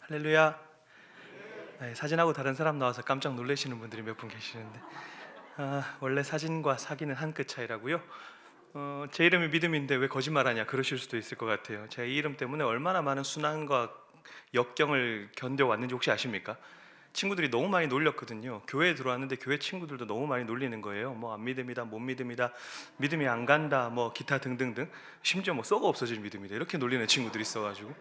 할렐루야. 네, 사진하고 다른 사람 나와서 깜짝 놀라시는 분들이 몇 분 계시는데 원래 사진과 사기는 한 끗 차이라고요? 제 이름이 믿음인데 왜 거짓말하냐 그러실 수도 있을 것 같아요. 제가 이 이름 때문에 얼마나 많은 순환과 역경을 견뎌왔는지 혹시 아십니까? 친구들이 너무 많이 놀렸거든요. 교회에 들어왔는데 교회 친구들도 너무 많이 놀리는 거예요. 뭐 안 믿음이다, 못 믿음이다, 믿음이 안 간다, 뭐 기타 등등등. 심지어 뭐 썩어 없어질 믿음이다 이렇게 놀리는 친구들이 있어가지고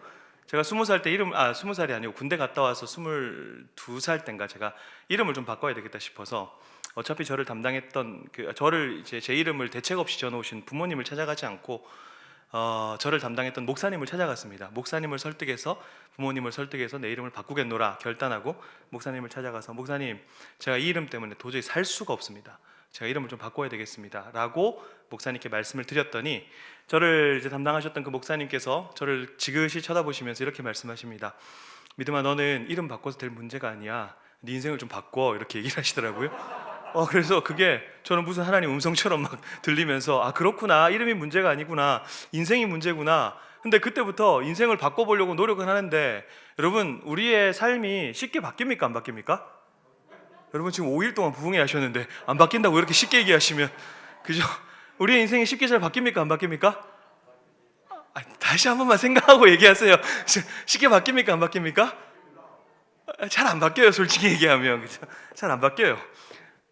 제가 20살 때 20살이 아니고 군대 갔다 와서 22살 때인가 제가 이름을 좀 바꿔야 되겠다 싶어서 어차피 저를 담당했던 저를 이제 제 이름을 대책 없이 지어놓으신 부모님을 찾아가지 않고 저를 담당했던 목사님을 찾아갔습니다. 목사님을 설득해서 부모님을 설득해서 내 이름을 바꾸겠노라 결단하고 목사님을 찾아가서 목사님 제가 이 이름 때문에 도저히 살 수가 없습니다. 제가 이름을 좀 바꿔야 되겠습니다 라고 목사님께 말씀을 드렸더니 저를 이제 담당하셨던 그 목사님께서 저를 지그시 쳐다보시면서 이렇게 말씀하십니다. 믿음아, 너는 이름 바꿔서 될 문제가 아니야. 네 인생을 좀 바꿔, 이렇게 얘기를 하시더라고요. 그래서 그게 저는 무슨 하나님 음성처럼 막 들리면서 그렇구나, 이름이 문제가 아니구나, 인생이 문제구나. 근데 그때부터 인생을 바꿔보려고 노력은 하는데 여러분, 우리의 삶이 쉽게 바뀝니까 안 바뀝니까? 여러분 지금 5일 동안 부흥회 하셨는데 안 바뀐다고 이렇게 쉽게 얘기하시면 그죠? 우리의 인생이 쉽게 잘 바뀝니까 안 바뀝니까? 다시 한 번만 생각하고 얘기하세요. 쉽게 바뀝니까 안 바뀝니까? 잘 안 바뀌어요, 솔직히 얘기하면. 잘 안 바뀌어요.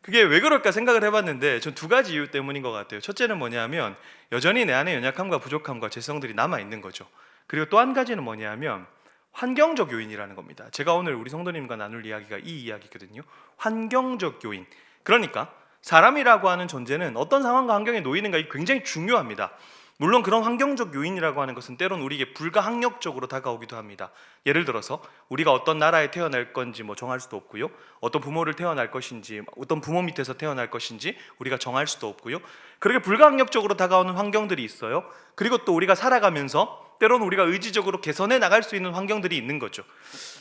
그게 왜 그럴까 생각을 해봤는데 전 두 가지 이유 때문인 것 같아요. 첫째는 뭐냐면 여전히 내 안에 연약함과 부족함과 죄성들이 남아있는 거죠. 그리고 또 한 가지는 뭐냐면 환경적 요인이라는 겁니다. 제가 오늘 우리 성도님과 나눌 이야기가 이 이야기거든요. 환경적 요인. 그러니까 사람이라고 하는 존재는 어떤 상황과 환경에 놓이는가 이게 굉장히 중요합니다. 물론 그런 환경적 요인이라고 하는 것은 때론 우리에게 불가항력적으로 다가오기도 합니다. 예를 들어서 우리가 어떤 나라에 태어날 건지 정할 수도 없고요. 어떤 부모를 태어날 것인지, 어떤 부모 밑에서 태어날 것인지 우리가 정할 수도 없고요. 그렇게 불가항력적으로 다가오는 환경들이 있어요. 그리고 또 우리가 살아가면서 때로는 우리가 의지적으로 개선해 나갈 수 있는 환경들이 있는 거죠.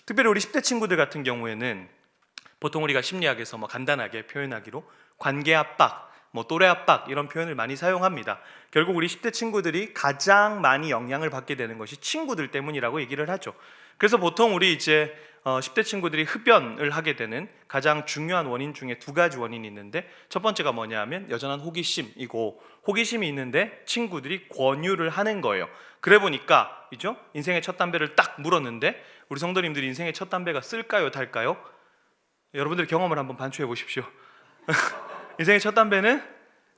특별히 우리 10대 친구들 같은 경우에는 보통 우리가 심리학에서 간단하게 표현하기로 관계 압박, 또래 압박 이런 표현을 많이 사용합니다. 결국 우리 10대 친구들이 가장 많이 영향을 받게 되는 것이 친구들 때문이라고 얘기를 하죠. 그래서 보통 우리 이제 10대 친구들이 흡연을 하게 되는 가장 중요한 원인 중에 두 가지 원인이 있는데 첫 번째가 뭐냐면 여전한 호기심이고, 호기심이 있는데 친구들이 권유를 하는 거예요. 그래 보니까 그죠? 인생의 첫 담배를 딱 물었는데 우리 성도님들이 인생의 첫 담배가 쓸까요 달까요? 여러분들의 경험을 한번 반추해 보십시오. 인생의 첫 담배는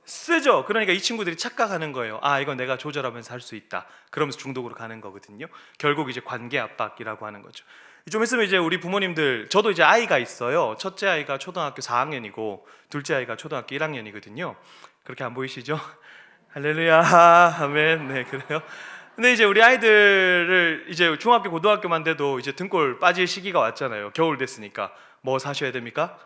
쓰죠. 그러니까 이 친구들이 착각하는 거예요. 이건 내가 조절하면서 할 수 있다. 그러면서 중독으로 가는 거거든요. 결국 이제 관계 압박이라고 하는 거죠. 좀 있으면 이제 우리 부모님들, 저도 이제 아이가 있어요. 첫째 아이가 초등학교 4학년이고 둘째 아이가 초등학교 1학년이거든요. 그렇게 안 보이시죠? 할렐루야, 아멘. 네, 그래요. 근데 이제 우리 아이들을 이제 중학교 고등학교만 돼도 이제 등골 빠질 시기가 왔잖아요. 겨울 됐으니까 뭐 사셔야 됩니까?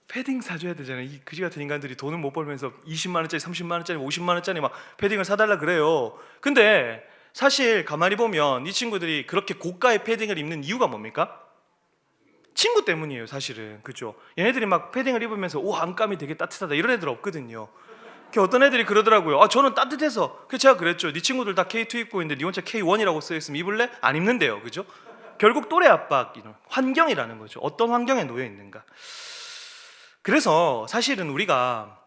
패딩 사줘야 되잖아요. 이 그지 같은 인간들이 돈을 못 벌면서 20만 원짜리, 30만 원짜리, 50만 원짜리 막 패딩을 사달라 그래요. 근데 사실 가만히 보면 이 친구들이 그렇게 고가의 패딩을 입는 이유가 뭡니까? 친구 때문이에요, 사실은. 그죠? 얘네들이 막 패딩을 입으면서 안감이 되게 따뜻하다 이런 애들 없거든요. 어떤 애들이 그러더라고요. 저는 따뜻해서. 그래서 제가 그랬죠. 네 친구들 다 K2 입고 있는데 네 혼자 K1이라고 써있으면 입을래? 안 입는데요. 그죠? 결국 또래 압박, 환경이라는 거죠. 어떤 환경에 놓여 있는가. 그래서 사실은 우리가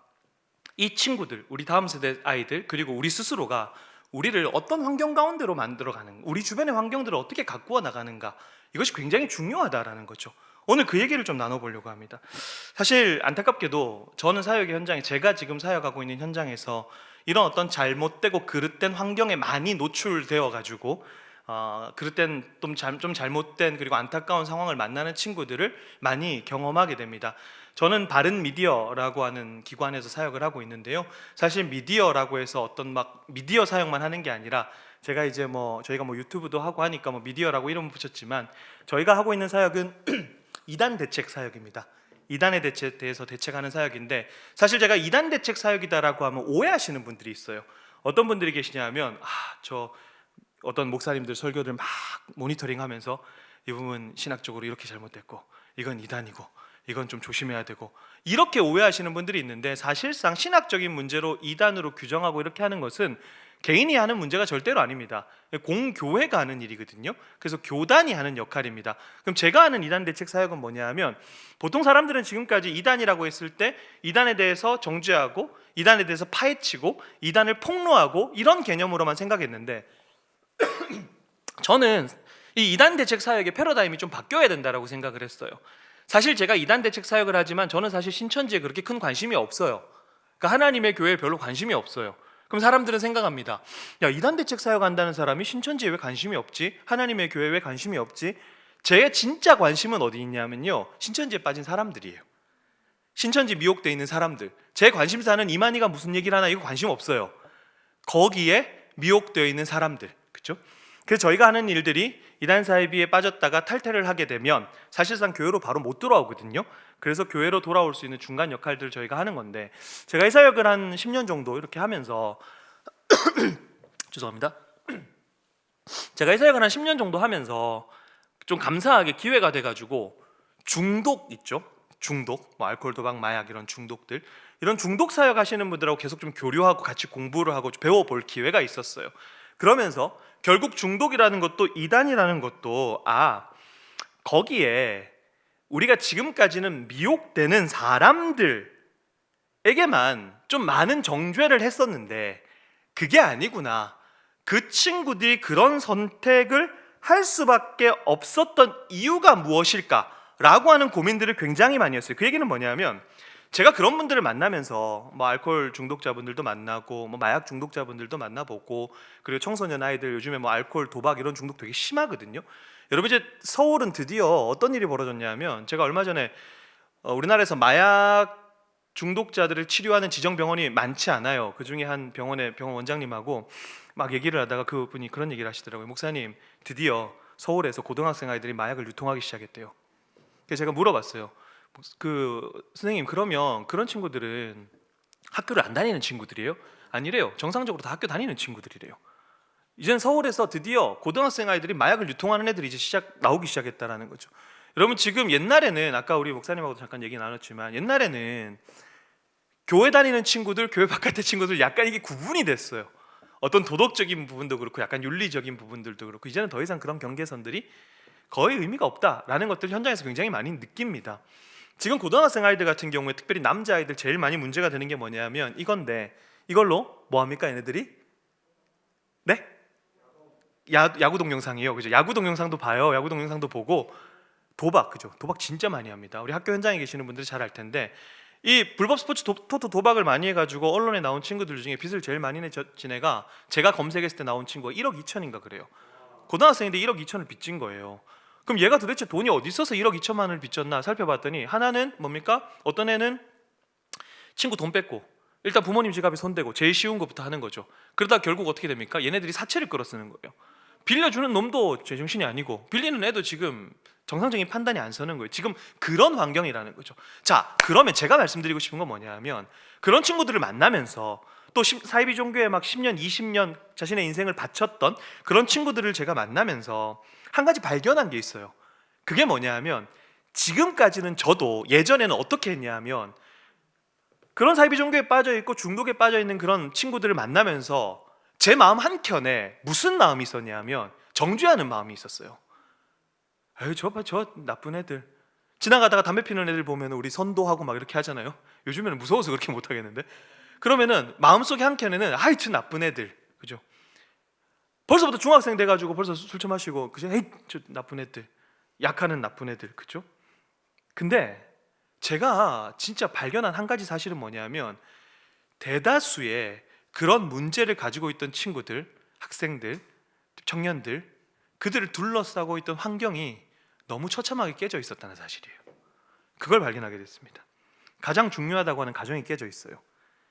이 친구들, 우리 다음 세대 아이들, 그리고 우리 스스로가 우리를 어떤 환경 가운데로 만들어가는, 우리 주변의 환경들을 어떻게 가꾸어 나가는가, 이것이 굉장히 중요하다라는 거죠. 오늘 그 얘기를 좀 나눠보려고 합니다. 사실 안타깝게도 저는 사역의 현장에, 제가 지금 사역하고 있는 현장에서 이런 어떤 잘못되고 그릇된 환경에 많이 노출되어 가지고 그릇된 좀 잘못된 그리고 안타까운 상황을 만나는 친구들을 많이 경험하게 됩니다. 저는 바른 미디어라고 하는 기관에서 사역을 하고 있는데요. 사실 미디어라고 해서 어떤 막 미디어 사역만 하는 게 아니라 제가 이제 저희가 유튜브도 하고 하니까 미디어라고 이름 붙였지만 저희가 하고 있는 사역은 이단 대책 사역입니다. 이단에 대해서 대책하는 사역인데 사실 제가 이단 대책 사역이다라고 하면 오해하시는 분들이 있어요. 어떤 분들이 계시냐면 저 어떤 목사님들 설교들 막 모니터링하면서 이 부분 신학적으로 이렇게 잘못됐고 이건 이단이고 이건 좀 조심해야 되고 이렇게 오해하시는 분들이 있는데 사실상 신학적인 문제로 이단으로 규정하고 이렇게 하는 것은 개인이 하는 문제가 절대로 아닙니다. 공교회가 하는 일이거든요. 그래서 교단이 하는 역할입니다. 그럼 제가 하는 이단 대책 사역은 뭐냐 하면, 보통 사람들은 지금까지 이단이라고 했을 때 이단에 대해서 정죄하고 이단에 대해서 파헤치고 이단을 폭로하고 이런 개념으로만 생각했는데, 저는 이 이단 대책 사역의 패러다임이 좀 바뀌어야 된다라고 생각을 했어요. 사실 제가 이단 대책 사역을 하지만 저는 사실 신천지에 그렇게 큰 관심이 없어요. 그러니까 하나님의 교회에 별로 관심이 없어요. 그럼 사람들은 생각합니다. 야, 이단 대책 사역한다는 사람이 신천지에 왜 관심이 없지? 하나님의 교회에 왜 관심이 없지? 제 진짜 관심은 어디 있냐면요, 신천지에 빠진 사람들이에요. 신천지 미혹되어 있는 사람들. 제 관심사는 이만희가 무슨 얘기를 하나 이거 관심 없어요. 거기에 미혹되어 있는 사람들, 그렇죠? 그래서 저희가 하는 일들이 이단 사이비에 빠졌다가 탈퇴를 하게 되면 사실상 교회로 바로 못 돌아오거든요. 그래서 교회로 돌아올 수 있는 중간 역할들을 저희가 하는 건데, 제가 이 사역을 한 10년 정도 이렇게 하면서 죄송합니다. 제가 이 사역을 한 10년 정도 하면서 좀 감사하게 기회가 돼가지고, 중독 있죠? 중독, 뭐 알코올, 도박, 마약 이런 중독들, 이런 중독 사역 하시는 분들하고 계속 좀 교류하고 같이 공부를 하고 배워볼 기회가 있었어요. 그러면서 결국 중독이라는 것도 이단이라는 것도 거기에 우리가 지금까지는 미혹되는 사람들에게만 좀 많은 정죄를 했었는데 그게 아니구나. 그 친구들이 그런 선택을 할 수밖에 없었던 이유가 무엇일까라고 하는 고민들을 굉장히 많이 했어요. 그 얘기는 뭐냐면, 제가 그런 분들을 만나면서 뭐 알코올 중독자분들도 만나고 뭐 마약 중독자분들도 만나보고, 그리고 청소년 아이들 요즘에 뭐 알코올, 도박 이런 중독 되게 심하거든요. 여러분, 이제 서울은 드디어 어떤 일이 벌어졌냐면, 제가 얼마 전에 우리나라에서 마약 중독자들을 치료하는 지정병원이 많지 않아요. 그 중에 한 병원의 병원 원장님하고 막 얘기를 하다가 그분이 그런 얘기를 하시더라고요. 목사님, 드디어 서울에서 고등학생 아이들이 마약을 유통하기 시작했대요. 그래서 제가 물어봤어요. 선생님, 그러면 그런 친구들은 학교를 안 다니는 친구들이에요? 아니래요. 정상적으로 다 학교 다니는 친구들이래요. 이젠 서울에서 드디어 고등학생 아이들이 마약을 유통하는 애들이 이제 나오기 시작했다라는 거죠. 여러분, 지금 옛날에는, 아까 우리 목사님하고도 잠깐 얘기 나눴지만, 옛날에는 교회 다니는 친구들, 교회 바깥의 친구들 약간 이게 구분이 됐어요. 어떤 도덕적인 부분도 그렇고 약간 윤리적인 부분들도 그렇고, 이제는 더 이상 그런 경계선들이 거의 의미가 없다라는 것들 현장에서 굉장히 많이 느낍니다. 지금 고등학생 아이들 같은 경우에 특별히 남자 아이들 제일 많이 문제가 되는 게 뭐냐면 이건데, 이걸로 뭐 합니까 얘네들이? 네? 야구 동영상이요, 그죠? 야구 동영상도 봐요. 야구 동영상도 보고 도박, 그죠? 도박 진짜 많이 합니다. 우리 학교 현장에 계시는 분들이 잘 알 텐데, 이 불법 스포츠 토토 도박을 많이 해가지고 언론에 나온 친구들 중에 빚을 제일 많이 진 애가, 제가 검색했을 때 나온 친구가 1억 2천인가 그래요. 고등학생인데 1억 2천을 빚진 거예요. 그럼 얘가 도대체 돈이 어디 있어서 1억 2천만 원을 빚졌나 살펴봤더니, 하나는 뭡니까? 어떤 애는 친구 돈 뺏고 일단 부모님 지갑에 손대고 제일 쉬운 것부터 하는 거죠. 그러다 결국 어떻게 됩니까? 얘네들이 사채를 끌어 쓰는 거예요. 빌려주는 놈도 제정신이 아니고 빌리는 애도 지금 정상적인 판단이 안 서는 거예요. 지금 그런 환경이라는 거죠. 자, 그러면 제가 말씀드리고 싶은 건 뭐냐면, 그런 친구들을 만나면서 또 사이비 종교에 막 10년, 20년 자신의 인생을 바쳤던 그런 친구들을 제가 만나면서 한 가지 발견한 게 있어요. 그게 뭐냐면, 지금까지는 저도 예전에는 어떻게 했냐면, 그런 사이비 종교에 빠져 있고 중독에 빠져 있는 그런 친구들을 만나면서 제 마음 한켠에 무슨 마음이 있었냐면 정죄하는 마음이 있었어요. 에이, 저 나쁜 애들, 지나가다가 담배 피는 애들 보면 우리 선도하고 막 이렇게 하잖아요. 요즘에는 무서워서 그렇게 못 하겠는데, 그러면은 마음속에 한켠에는 아이 저 나쁜 애들, 그죠? 벌써부터 중학생 돼가지고 벌써 술 처마시고, 그죠? 에이 저 나쁜 애들, 약하는 나쁜 애들, 그죠? 근데 제가 진짜 발견한 한 가지 사실은 뭐냐면, 대다수의 그런 문제를 가지고 있던 친구들, 학생들, 청년들, 그들을 둘러싸고 있던 환경이 너무 처참하게 깨져 있었다는 사실이에요. 그걸 발견하게 됐습니다. 가장 중요하다고 하는 가정이 깨져 있어요.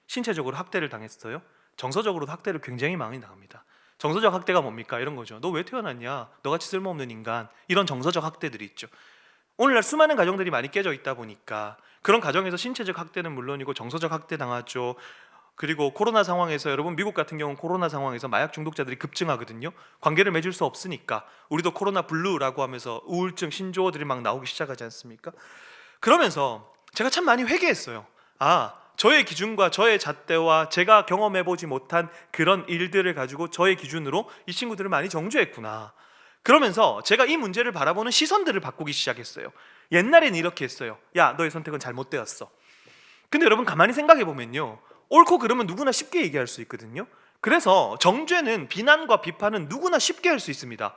신체적으로 학대를 당했어요. 정서적으로도 학대를 굉장히 많이 당합니다. 정서적 학대가 뭡니까? 이런 거죠. 너 왜 태어났냐? 너같이 쓸모없는 인간. 이런 정서적 학대들이 있죠. 오늘날 수많은 가정들이 많이 깨져 있다 보니까 그런 가정에서 신체적 학대는 물론이고 정서적 학대 당하죠. 그리고 코로나 상황에서, 여러분 미국 같은 경우는 코로나 상황에서 마약 중독자들이 급증하거든요. 관계를 맺을 수 없으니까 우리도 코로나 블루라고 하면서 우울증 신조어들이 막 나오기 시작하지 않습니까? 그러면서 제가 참 많이 회개했어요. 저의 기준과 저의 잣대와 제가 경험해보지 못한 그런 일들을 가지고 저의 기준으로 이 친구들을 많이 정죄했구나. 그러면서 제가 이 문제를 바라보는 시선들을 바꾸기 시작했어요. 옛날엔 이렇게 했어요. 야, 너의 선택은 잘못되었어. 근데 여러분 가만히 생각해 보면요, 옳고 그름은 누구나 쉽게 얘기할 수 있거든요. 그래서 정죄는, 비난과 비판은 누구나 쉽게 할 수 있습니다.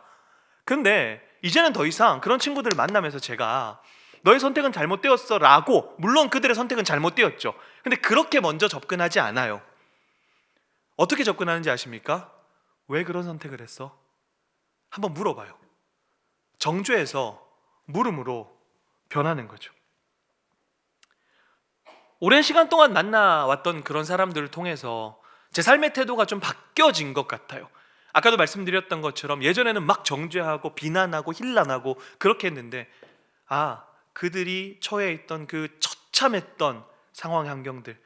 근데 이제는 더 이상 그런 친구들을 만나면서 제가 너의 선택은 잘못되었어 라고, 물론 그들의 선택은 잘못되었죠. 근데 그렇게 먼저 접근하지 않아요. 어떻게 접근하는지 아십니까? 왜 그런 선택을 했어? 한번 물어봐요. 정죄에서 물음으로 변하는 거죠. 오랜 시간 동안 만나왔던 그런 사람들을 통해서 제 삶의 태도가 좀 바뀌어진 것 같아요. 아까도 말씀드렸던 것처럼 예전에는 막 정죄하고 비난하고 힐난하고 그렇게 했는데, 그들이 처해 있던 그 처참했던 상황, 환경들.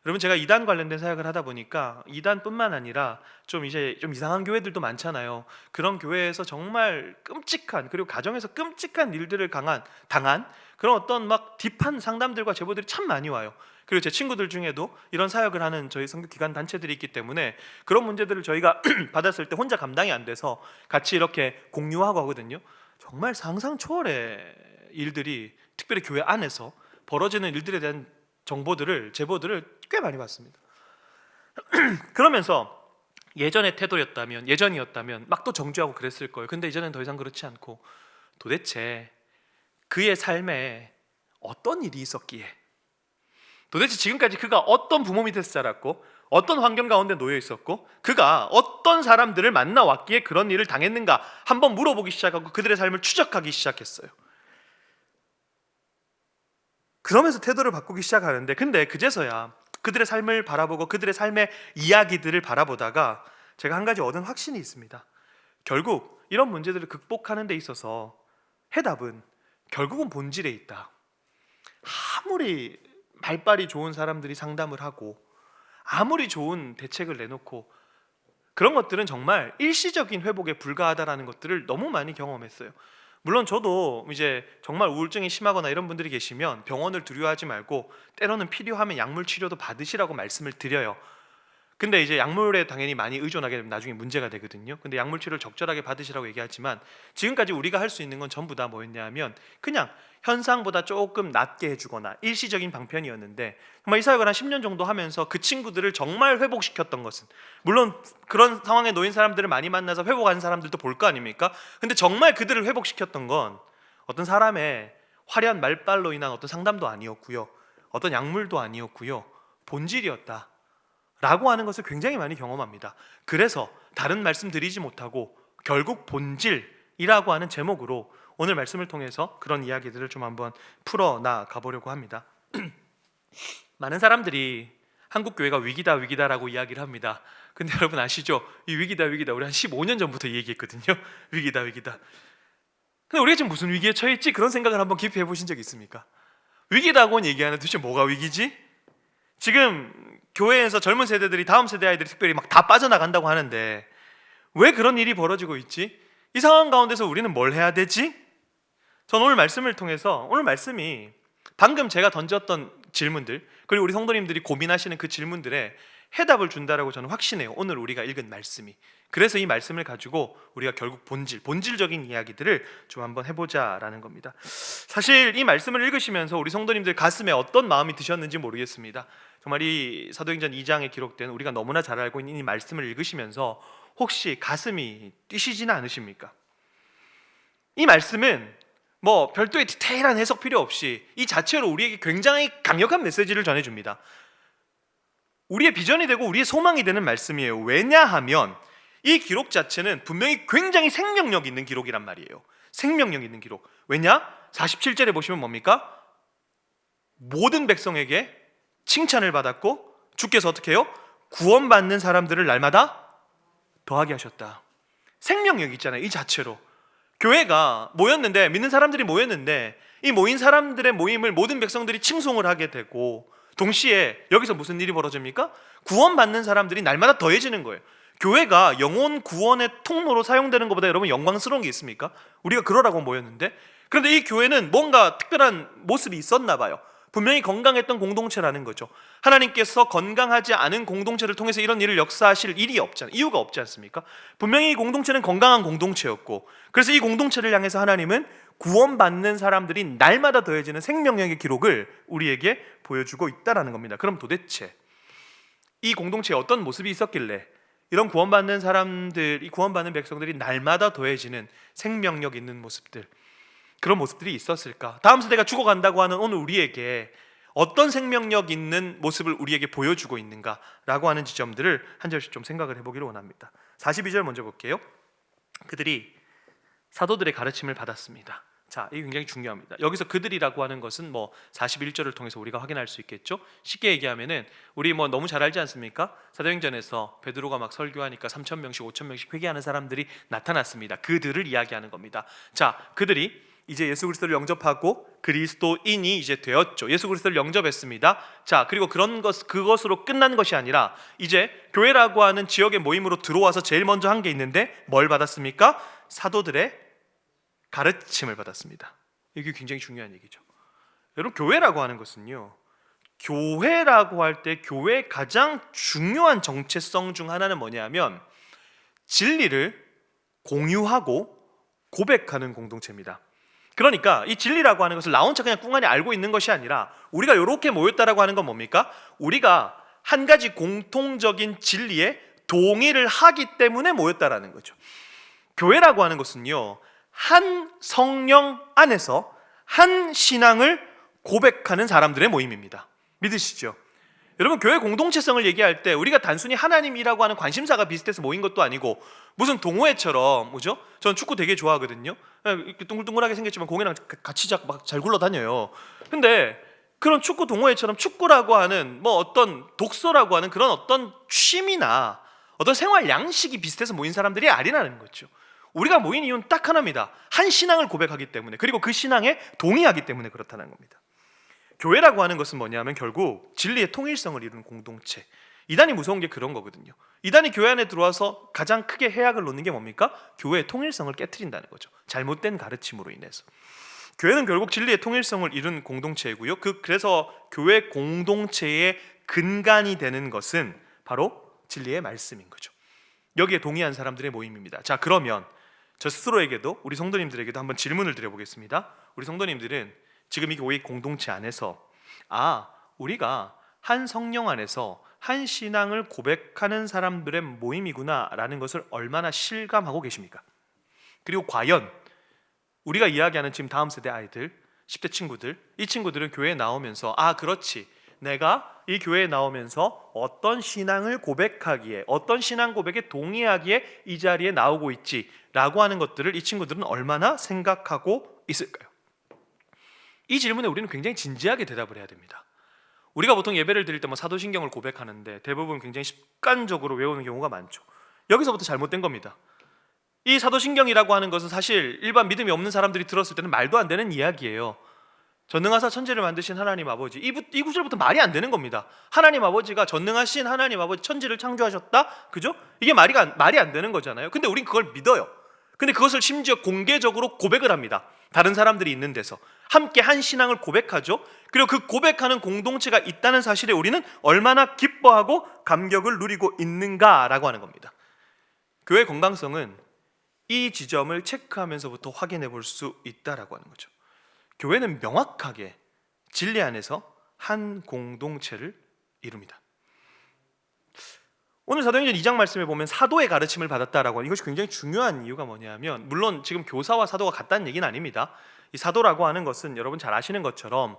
여러분, 제가 이단 관련된 사역을 하다 보니까 이단뿐만 아니라 좀 이상한 교회들도 많잖아요. 그런 교회에서 정말 끔찍한, 그리고 가정에서 끔찍한 일들을 당한 그런 어떤 막 딥한 상담들과 제보들이 참 많이 와요. 그리고 제 친구들 중에도 이런 사역을 하는 저희 선교기관 단체들이 있기 때문에 그런 문제들을 저희가 받았을 때 혼자 감당이 안 돼서 같이 이렇게 공유하고 하거든요. 정말 상상 초월의 일들이 특별히 교회 안에서 벌어지는 일들에 대한 제보들을 꽤 많이 받습니다. 그러면서 예전이었다면 막 또 정죄하고 그랬을 거예요. 근데 이제는 더 이상 그렇지 않고, 도대체 그의 삶에 어떤 일이 있었기에, 도대체 지금까지 그가 어떤 부모 밑에서 자랐고 어떤 환경 가운데 놓여 있었고 그가 어떤 사람들을 만나왔기에 그런 일을 당했는가 한번 물어보기 시작하고 그들의 삶을 추적하기 시작했어요. 그러면서 태도를 바꾸기 시작하는데, 근데 그제서야 그들의 삶을 바라보고 그들의 삶의 이야기들을 바라보다가 제가 한 가지 얻은 확신이 있습니다. 결국 이런 문제들을 극복하는 데 있어서 해답은 결국은 본질에 있다. 아무리 말빨이 좋은 사람들이 상담을 하고 아무리 좋은 대책을 내놓고 그런 것들은 정말 일시적인 회복에 불과하다라는 것들을 너무 많이 경험했어요. 물론 저도 이제 정말 우울증이 심하거나 이런 분들이 계시면 병원을 두려워하지 말고 때로는 필요하면 약물 치료도 받으시라고 말씀을 드려요. 근데 이제 약물에 당연히 많이 의존하게 되면 나중에 문제가 되거든요. 근데 약물 치료를 적절하게 받으시라고 얘기하지만, 지금까지 우리가 할 수 있는 건 전부 다 뭐였냐면 그냥 현상보다 조금 낫게 해주거나 일시적인 방편이었는데, 정말 이 사역을 한 10년 정도 하면서 그 친구들을 정말 회복시켰던 것은, 물론 그런 상황에 놓인 사람들을 많이 만나서 회복하는 사람들도 볼 거 아닙니까? 근데 정말 그들을 회복시켰던 건 어떤 사람의 화려한 말빨로 인한 어떤 상담도 아니었고요, 어떤 약물도 아니었고요, 본질이었다 라고 하는 것을 굉장히 많이 경험합니다. 그래서 다른 말씀 드리지 못하고 결국 본질이라고 하는 제목으로 오늘 말씀을 통해서 그런 이야기들을 좀 한번 풀어나가 보려고 합니다. 많은 사람들이 한국 교회가 위기다라고 이야기를 합니다. 근데 여러분 아시죠? 이 위기다 우리 한 15년 전부터 얘기했거든요. 위기다. 근데 우리가 지금 무슨 위기에 처했지? 그런 생각을 한번 깊이 해보신 적 있습니까? 위기다고는 얘기하는 도대체 뭐가 위기지? 지금 교회에서 젊은 세대들이 다음 세대 아이들이 특별히 막 다 빠져나간다고 하는데 왜 그런 일이 벌어지고 있지? 이 상황 가운데서 우리는 뭘 해야 되지? 전 오늘 말씀을 통해서, 오늘 말씀이 방금 제가 던졌던 질문들, 그리고 우리 성도님들이 고민하시는 그 질문들에 해답을 준다라고 저는 확신해요. 오늘 우리가 읽은 말씀이. 그래서 이 말씀을 가지고 우리가 결국 본질적인 이야기들을 좀 한번 해보자라는 겁니다. 사실 이 말씀을 읽으시면서 우리 성도님들 가슴에 어떤 마음이 드셨는지 모르겠습니다. 정말 이 사도행전 2장에 기록된 우리가 너무나 잘 알고 있는 이 말씀을 읽으시면서 혹시 가슴이 뛰시지는 않으십니까? 이 말씀은 뭐 별도의 디테일한 해석 필요 없이 이 자체로 우리에게 굉장히 강력한 메시지를 전해줍니다. 우리의 비전이 되고 우리의 소망이 되는 말씀이에요. 왜냐하면 이 기록 자체는 분명히 굉장히 생명력 있는 기록이란 말이에요. 생명력 있는 기록. 왜냐? 47절에 보시면 뭡니까? 모든 백성에게 칭찬을 받았고 주께서 어떻게 해요? 구원받는 사람들을 날마다 더하게 하셨다. 생명력 있잖아요. 이 자체로. 교회가 모였는데, 믿는 사람들이 모였는데 이 모인 사람들의 모임을 모든 백성들이 칭송을 하게 되고, 동시에 여기서 무슨 일이 벌어집니까? 구원받는 사람들이 날마다 더해지는 거예요. 교회가 영혼 구원의 통로로 사용되는 것보다 여러분 영광스러운 게 있습니까? 우리가 그러라고 모였는데, 그런데 이 교회는 뭔가 특별한 모습이 있었나 봐요. 분명히 건강했던 공동체라는 거죠. 하나님께서 건강하지 않은 공동체를 통해서 이런 일을 역사하실 일이 없잖아요. 이유가 없지 않습니까? 분명히 이 공동체는 건강한 공동체였고, 그래서 이 공동체를 향해서 하나님은 구원받는 사람들이 날마다 더해지는 생명력의 기록을 우리에게 보여주고 있다는 겁니다. 그럼 도대체 이 공동체에 어떤 모습이 있었길래 이런 구원받는 사람들, 이 구원받는 백성들이 날마다 더해지는 생명력 있는 모습들, 그런 모습들이 있었을까? 다음 세대가 죽어간다고 하는 오늘 우리에게 어떤 생명력 있는 모습을 우리에게 보여주고 있는가라고 하는 지점들을 한 절씩 좀 생각을 해보기를 원합니다. 42절 먼저 볼게요. 그들이 사도들의 가르침을 받았습니다. 자, 이게 굉장히 중요합니다. 여기서 그들이라고 하는 것은 41절을 통해서 우리가 확인할 수 있겠죠. 쉽게 얘기하면은 우리 너무 잘 알지 않습니까? 사도행전에서 베드로가 막 설교하니까 3,000명씩 5,000명씩 회개하는 사람들이 나타났습니다. 그들을 이야기하는 겁니다. 자, 그들이 이제 예수 그리스도를 영접하고 그리스도인이 이제 되었죠. 예수 그리스도를 영접했습니다. 자, 그리고 그것으로 끝난 것이 아니라 이제 교회라고 하는 지역의 모임으로 들어와서 제일 먼저 한 게 있는데 뭘 받았습니까? 사도들의 가르침을 받았습니다. 이게 굉장히 중요한 얘기죠. 여러분, 교회라고 하는 것은요, 교회라고 할 때 교회의 가장 중요한 정체성 중 하나는 뭐냐면 진리를 공유하고 고백하는 공동체입니다. 그러니까 이 진리라고 하는 것을 나 혼자 그냥 꿍하니 알고 있는 것이 아니라 우리가 이렇게 모였다라고 하는 건 뭡니까? 우리가 한 가지 공통적인 진리에 동의를 하기 때문에 모였다라는 거죠. 교회라고 하는 것은요, 한 성령 안에서 한 신앙을 고백하는 사람들의 모임입니다. 믿으시죠? 여러분, 교회 공동체성을 얘기할 때 우리가 단순히 하나님이라고 하는 관심사가 비슷해서 모인 것도 아니고 무슨 동호회처럼, 뭐죠? 저는 축구 되게 좋아하거든요. 이렇게 동글동글하게 생겼지만 공이랑 같이 막 잘 굴러다녀요. 근데 그런 축구 동호회처럼 축구라고 하는 어떤 독서라고 하는 그런 어떤 취미나 어떤 생활 양식이 비슷해서 모인 사람들이 아니라는 거죠. 우리가 모인 이유는 딱 하나입니다. 한 신앙을 고백하기 때문에, 그리고 그 신앙에 동의하기 때문에 그렇다는 겁니다. 교회라고 하는 것은 뭐냐면 결국 진리의 통일성을 이루는 공동체. 이단이 무서운 게 그런 거거든요. 이단이 교회 안에 들어와서 가장 크게 해악을 놓는 게 뭡니까? 교회의 통일성을 깨트린다는 거죠. 잘못된 가르침으로 인해서. 교회는 결국 진리의 통일성을 이룬 공동체이고요. 그래서 교회 공동체의 근간이 되는 것은 바로 진리의 말씀인 거죠. 여기에 동의한 사람들의 모임입니다. 자, 그러면 저 스스로에게도, 우리 성도님들에게도 한번 질문을 드려보겠습니다. 우리 성도님들은 지금 이 교회 공동체 안에서 우리가 한 성령 안에서 한 신앙을 고백하는 사람들의 모임이구나 라는 것을 얼마나 실감하고 계십니까? 그리고 과연 우리가 이야기하는 지금 다음 세대 아이들, 10대 친구들, 이 친구들은 교회에 나오면서 그렇지, 내가 이 교회에 나오면서 어떤 신앙을 고백하기에, 어떤 신앙 고백에 동의하기에 이 자리에 나오고 있지 라고 하는 것들을 이 친구들은 얼마나 생각하고 있을까요? 이 질문에 우리는 굉장히 진지하게 대답을 해야 됩니다. 우리가 보통 예배를 드릴 때 사도신경을 고백하는데 대부분 굉장히 습관적으로 외우는 경우가 많죠. 여기서부터 잘못된 겁니다. 이 사도신경이라고 하는 것은 사실 일반 믿음이 없는 사람들이 들었을 때는 말도 안 되는 이야기예요. 전능하사 천지를 만드신 하나님 아버지, 이 구절부터 말이 안 되는 겁니다. 하나님 아버지가, 전능하신 하나님 아버지 천지를 창조하셨다? 그죠? 이게 말이 안 되는 거잖아요. 근데 우린 그걸 믿어요. 근데 그것을 심지어 공개적으로 고백을 합니다. 다른 사람들이 있는 데서 함께 한 신앙을 고백하죠. 그리고 그 고백하는 공동체가 있다는 사실에 우리는 얼마나 기뻐하고 감격을 누리고 있는가라고 하는 겁니다. 교회 건강성은 이 지점을 체크하면서부터 확인해 볼 수 있다라고 하는 거죠. 교회는 명확하게 진리 안에서 한 공동체를 이룹니다. 오늘 사도행전 2장 말씀에 보면 사도의 가르침을 받았다라고 하는, 이것이 굉장히 중요한 이유가 뭐냐면, 물론 지금 교사와 사도가 같다는 얘기는 아닙니다. 이 사도라고 하는 것은 여러분 잘 아시는 것처럼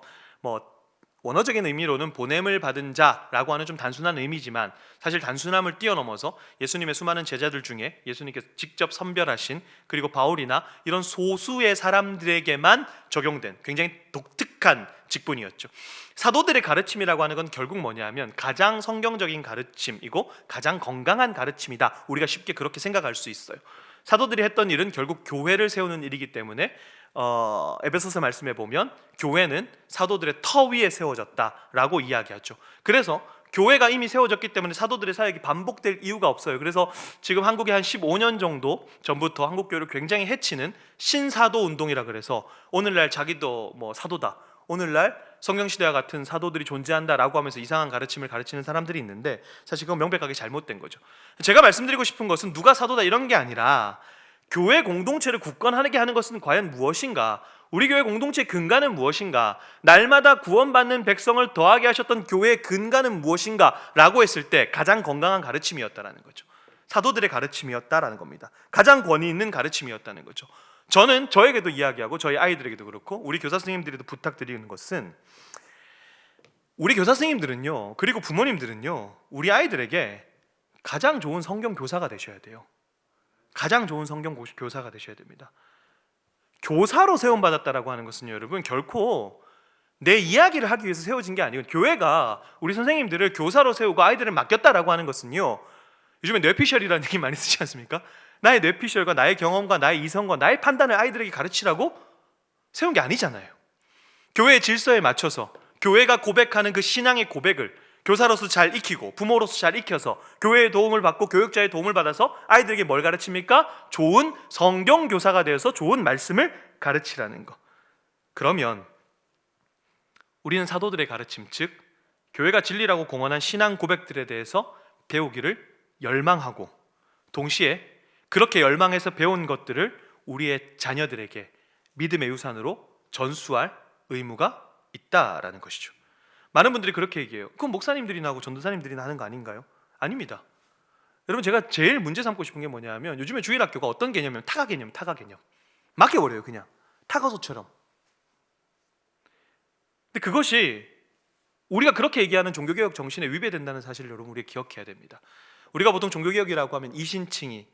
원어적인 의미로는 보냄을 받은 자라고 하는 좀 단순한 의미지만, 사실 단순함을 뛰어넘어서 예수님의 수많은 제자들 중에 예수님께서 직접 선별하신, 그리고 바울이나 이런 소수의 사람들에게만 적용된 굉장히 독특한 직분이었죠. 사도들의 가르침이라고 하는 건 결국 뭐냐면 가장 성경적인 가르침이고 가장 건강한 가르침이다. 우리가 쉽게 그렇게 생각할 수 있어요. 사도들이 했던 일은 결국 교회를 세우는 일이기 때문에 에베소서 말씀에 보면 교회는 사도들의 터 위에 세워졌다라고 이야기하죠. 그래서 교회가 이미 세워졌기 때문에 사도들의 사역이 반복될 이유가 없어요. 그래서 지금 한국에 한 15년 정도 전부터 한국 교회를 굉장히 해치는 신사도 운동이라 그래서 오늘날 자기도 사도다, 오늘날 성경시대와 같은 사도들이 존재한다라고 하면서 이상한 가르침을 가르치는 사람들이 있는데 사실 그건 명백하게 잘못된 거죠. 제가 말씀드리고 싶은 것은 누가 사도다 이런 게 아니라 교회 공동체를 굳건하게 하는 것은 과연 무엇인가? 우리 교회 공동체의 근간은 무엇인가? 날마다 구원받는 백성을 더하게 하셨던 교회의 근간은 무엇인가? 라고 했을 때 가장 건강한 가르침이었다라는 거죠. 사도들의 가르침이었다라는 겁니다. 가장 권위 있는 가르침이었다는 거죠. 저는 저에게도 이야기하고 저희 아이들에게도 그렇고 우리 교사 선생님들에도 부탁드리는 것은 우리 교사 선생님들은요, 그리고 부모님들은요, 우리 아이들에게 가장 좋은 성경 교사가 되셔야 돼요. 가장 좋은 성경 교사가 되셔야 됩니다. 교사로 세움받았다라고 하는 것은요, 여러분, 결코 내 이야기를 하기 위해서 세워진 게 아니고 교회가 우리 선생님들을 교사로 세우고 아이들을 맡겼다라고 하는 것은요, 요즘에 뇌피셜이라는 얘기 많이 쓰지 않습니까? 나의 뇌피셜과 나의 경험과 나의 이성과 나의 판단을 아이들에게 가르치라고 세운 게 아니잖아요. 교회의 질서에 맞춰서 교회가 고백하는 그 신앙의 고백을 교사로서 잘 익히고 부모로서 잘 익혀서 교회의 도움을 받고 교육자의 도움을 받아서 아이들에게 뭘 가르칩니까? 좋은 성경 교사가 되어서 좋은 말씀을 가르치라는 거. 그러면 우리는 사도들의 가르침, 즉 교회가 진리라고 공언한 신앙 고백들에 대해서 배우기를 열망하고 동시에 그렇게 열망해서 배운 것들을 우리의 자녀들에게 믿음의 유산으로 전수할 의무가 있다라는 것이죠. 많은 분들이 그렇게 얘기해요. 그건 목사님들이나 하고 전도사님들이나 하는 거 아닌가요? 아닙니다. 여러분, 제가 제일 문제 삼고 싶은 게 뭐냐 하면 요즘에 주일학교가 어떤 개념이면 타가 개념. 맡겨버려요. 그냥 타가소처럼. 근데 그것이 우리가 그렇게 얘기하는 종교개혁 정신에 위배된다는 사실을 여러분 우리가 기억해야 됩니다. 우리가 보통 종교개혁이라고 하면 이신칭이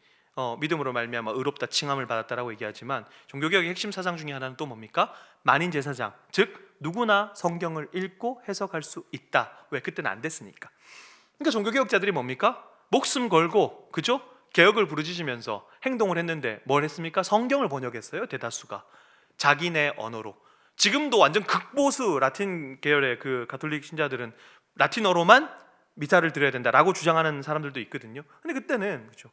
믿음으로 말미암아 의롭다 칭함을 받았다라고 얘기하지만 종교개혁의 핵심 사상 중에 하나는 또 뭡니까? 만인제사장, 즉 누구나 성경을 읽고 해석할 수 있다. 왜? 그때는 안 됐으니까. 그러니까 종교개혁자들이 뭡니까? 목숨 걸고, 그죠? 개혁을 부르짖으면서 행동을 했는데 뭘 했습니까? 성경을 번역했어요. 대다수가 자기네 언어로. 지금도 완전 극보수 라틴 계열의 그 가톨릭 신자들은 라틴어로만 미사를 드려야 된다라고 주장하는 사람들도 있거든요. 근데 그때는 그렇죠.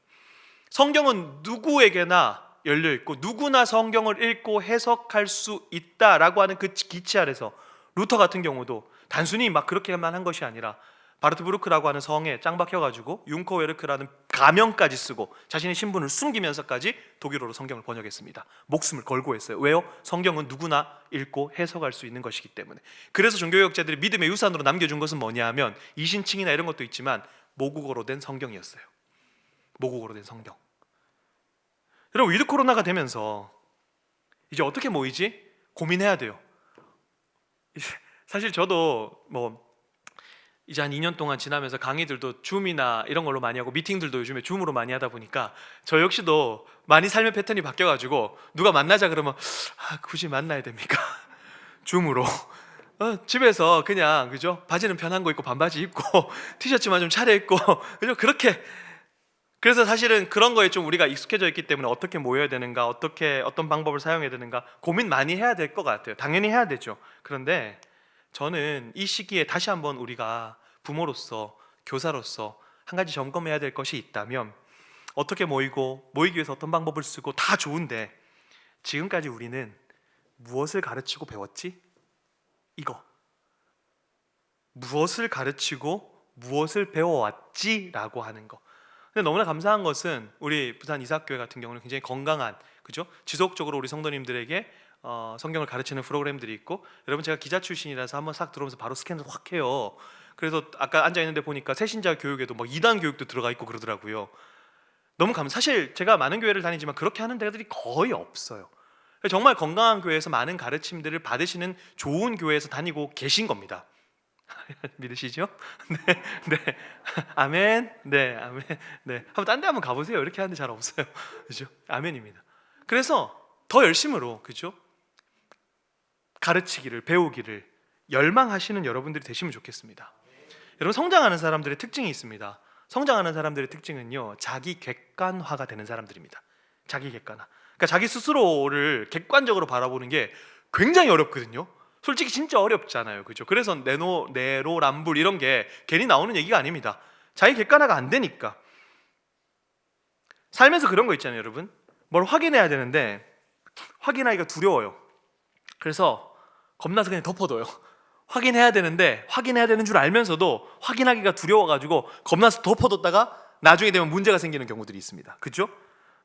성경은 누구에게나 열려 있고 누구나 성경을 읽고 해석할 수 있다라고 하는 그 기치 아래서 루터 같은 경우도 단순히 막 그렇게만 한 것이 아니라 바르트부르크라고 하는 성에 짱 박혀가지고 융커웨르크라는 가명까지 쓰고 자신의 신분을 숨기면서까지 독일어로 성경을 번역했습니다. 목숨을 걸고 했어요. 왜요? 성경은 누구나 읽고 해석할 수 있는 것이기 때문에. 그래서 종교개혁자들이 믿음의 유산으로 남겨준 것은 뭐냐 하면 이신칭이나 이런 것도 있지만 모국어로 된 성경이었어요. 모국어로 된 성경. 여러분, 위드 코로나가 되면서 이제 어떻게 모이지? 고민해야 돼요. 사실 저도 이제 한 2년 동안 지나면서 강의들도 줌이나 이런 걸로 많이 하고 미팅들도 요즘에 줌으로 많이 하다 보니까 저 역시도 많이 삶의 패턴이 바뀌어가지고 누가 만나자 그러면 굳이 만나야 됩니까? 줌으로 집에서 그냥 그죠? 바지는 편한 거 입고 반바지 입고 티셔츠만 좀 차려입고 그죠? 그렇게. 그래서 사실은 그런 거에 좀 우리가 익숙해져 있기 때문에 어떻게 모여야 되는가, 어떤 방법을 사용해야 되는가 고민 많이 해야 될 것 같아요. 당연히 해야 되죠. 그런데 저는 이 시기에 다시 한번 우리가 부모로서 교사로서 한 가지 점검해야 될 것이 있다면 어떻게 모이기 위해서 어떤 방법을 쓰고 다 좋은데 지금까지 우리는 무엇을 가르치고 배웠지? 이거. 무엇을 가르치고 무엇을 배워왔지? 라고 하는 거. 근데 너무나 감사한 것은 우리 부산 이삭교회 같은 경우는 굉장히 건강한, 그죠? 지속적으로 우리 성도님들에게 성경을 가르치는 프로그램들이 있고, 여러분 제가 기자 출신이라서 한번 싹 들어오면서 바로 스캔을 확 해요. 그래서 아까 앉아 있는데 보니까 새신자 교육에도 막 2단 교육도 들어가 있고 그러더라고요. 너무 사실 제가 많은 교회를 다니지만 그렇게 하는 데들이 거의 없어요. 정말 건강한 교회에서 많은 가르침들을 받으시는 좋은 교회에서 다니고 계신 겁니다. 믿으시죠? 네, 네, 아멘, 네, 아멘, 네. 한번 딴 데 한번 가보세요. 이렇게 하는데 잘 없어요, 그죠? 아멘입니다. 그래서 더 열심으로, 그죠? 가르치기를, 배우기를 열망하시는 여러분들이 되시면 좋겠습니다. 여러분, 성장하는 사람들의 특징이 있습니다. 성장하는 사람들의 특징은요, 자기 객관화가 되는 사람들입니다. 자기 객관화. 그러니까 자기 스스로를 객관적으로 바라보는 게 굉장히 어렵거든요. 솔직히 진짜 어렵잖아요, 그죠? 그래서 내로남불 이런 게 괜히 나오는 얘기가 아닙니다. 자기 객관화가 안 되니까. 살면서 그런 거 있잖아요, 여러분. 뭘 확인해야 되는데 확인하기가 두려워요. 그래서 겁나서 그냥 덮어둬요. 확인해야 되는데 확인해야 되는 줄 알면서도 확인하기가 두려워가지고 겁나서 덮어뒀다가 나중에 되면 문제가 생기는 경우들이 있습니다. 그죠?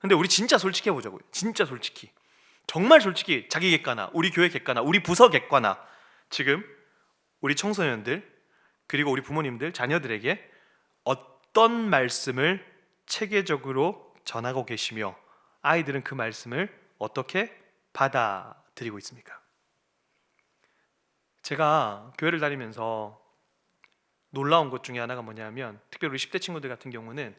근데 우리 진짜 솔직해 보자고요. 진짜 솔직히, 정말 솔직히 자기 객관화, 우리 교회 객관화, 우리 부서 객관화, 지금 우리 청소년들 그리고 우리 부모님들 자녀들에게 어떤 말씀을 체계적으로 전하고 계시며 아이들은 그 말씀을 어떻게 받아들이고 있습니까? 제가 교회를 다니면서 놀라운 것 중에 하나가 뭐냐면, 특별히 우리 10대 친구들 같은 경우는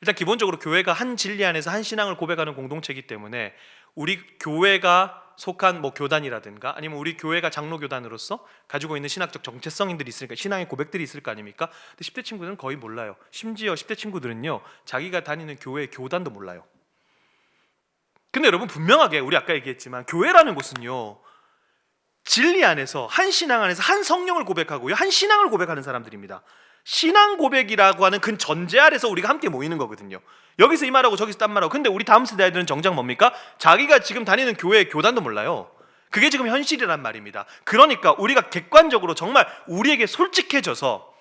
일단 기본적으로 교회가 한 진리 안에서 한 신앙을 고백하는 공동체이기 때문에 우리 교회가 속한 뭐 교단이라든가 아니면 우리 교회가 장로교단으로서 가지고 있는 신학적 정체성들이 있으니까 신앙의 고백들이 있을 거 아닙니까? 근데 10대 친구들은 거의 몰라요. 심지어 10대 친구들은요, 자기가 다니는 교회의 교단도 몰라요. 근데 여러분, 분명하게 우리 아까 얘기했지만 교회라는 곳은요, 진리 안에서 한 신앙 안에서 한 성령을 고백하고요, 한 신앙을 고백하는 사람들입니다. 신앙 고백이라고 하는 그 전제 아래서 우리가 함께 모이는 거거든요. 여기서 이 말하고 저기서 딴 말하고. 근데 우리 다음 세대 아이들은 정작 뭡니까? 자기가 지금 다니는 교회의 교단도 몰라요. 그게 지금 현실이란 말입니다. 그러니까 우리가 객관적으로 정말 우리에게 솔직해져서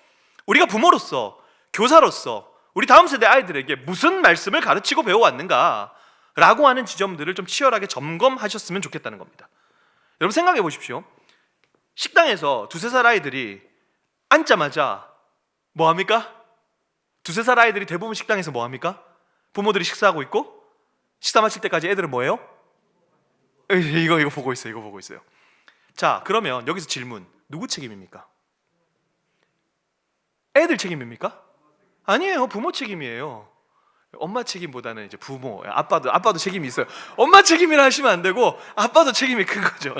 우리가 부모로서, 교사로서 우리 다음 세대 아이들에게 무슨 말씀을 가르치고 배워왔는가 라고 하는 지점들을 좀 치열하게 점검하셨으면 좋겠다는 겁니다. 여러분 생각해 보십시오. 식당에서 2-3살 아이들이 앉자마자 뭐 합니까? 2-3살 아이들이 대부분 식당에서 뭐 합니까? 부모들이 식사하고 있고 식사 마칠 때까지 애들은 뭐예요? 이거 보고 있어요. 이거 보고 있어요. 자, 그러면 여기서 질문. 누구 책임입니까? 애들 책임입니까? 아니에요. 부모 책임이에요. 엄마 책임보다는 이제 부모, 아빠도 책임이 있어요. 엄마 책임이라 하시면 안 되고 아빠도 책임이 큰 거죠.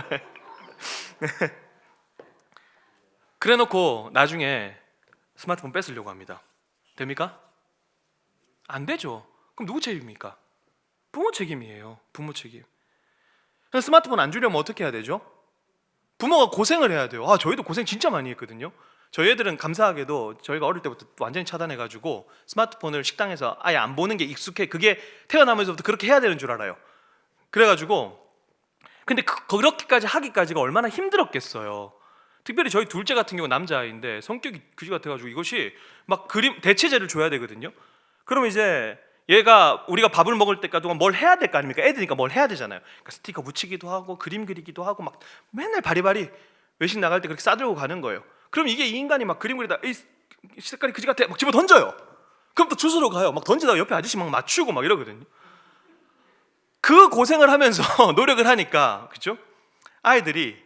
그래놓고 나중에 스마트폰 뺏으려고 합니다. 됩니까? 안 되죠. 그럼 누구 책임입니까? 부모 책임이에요. 부모 책임. 스마트폰 안 주려면 어떻게 해야 되죠? 부모가 고생을 해야 돼요. 저희도 고생 진짜 많이 했거든요. 저희 애들은 감사하게도 저희가 어릴 때부터 완전히 차단해가지고 스마트폰을 식당에서 아예 안 보는 게 익숙해. 그게 태어나면서부터 그렇게 해야 되는 줄 알아요. 그래가지고 근데 그렇게까지 하기까지가 얼마나 힘들었겠어요. 특별히 저희 둘째 같은 경우 남자아이인데 성격이 그지 같아가지고 이것이 막 대체제를 줘야 되거든요. 그럼 이제 얘가 우리가 밥을 먹을 때까지 동안 뭘 해야 될 거 아닙니까? 애들이니까 뭘 해야 되잖아요. 그러니까 스티커 붙이기도 하고 그림 그리기도 하고 막 맨날 바리바리 외식 나갈 때 그렇게 싸들고 가는 거예요. 그럼 이게 이 인간이 막 그림 그리다 이 색깔이 그지 같아 막 집어 던져요. 그럼 또 주스러 가요. 막 던지다가 옆에 아저씨 막 맞추고 막 이러거든요. 그 고생을 하면서 노력을 하니까, 그죠? 아이들이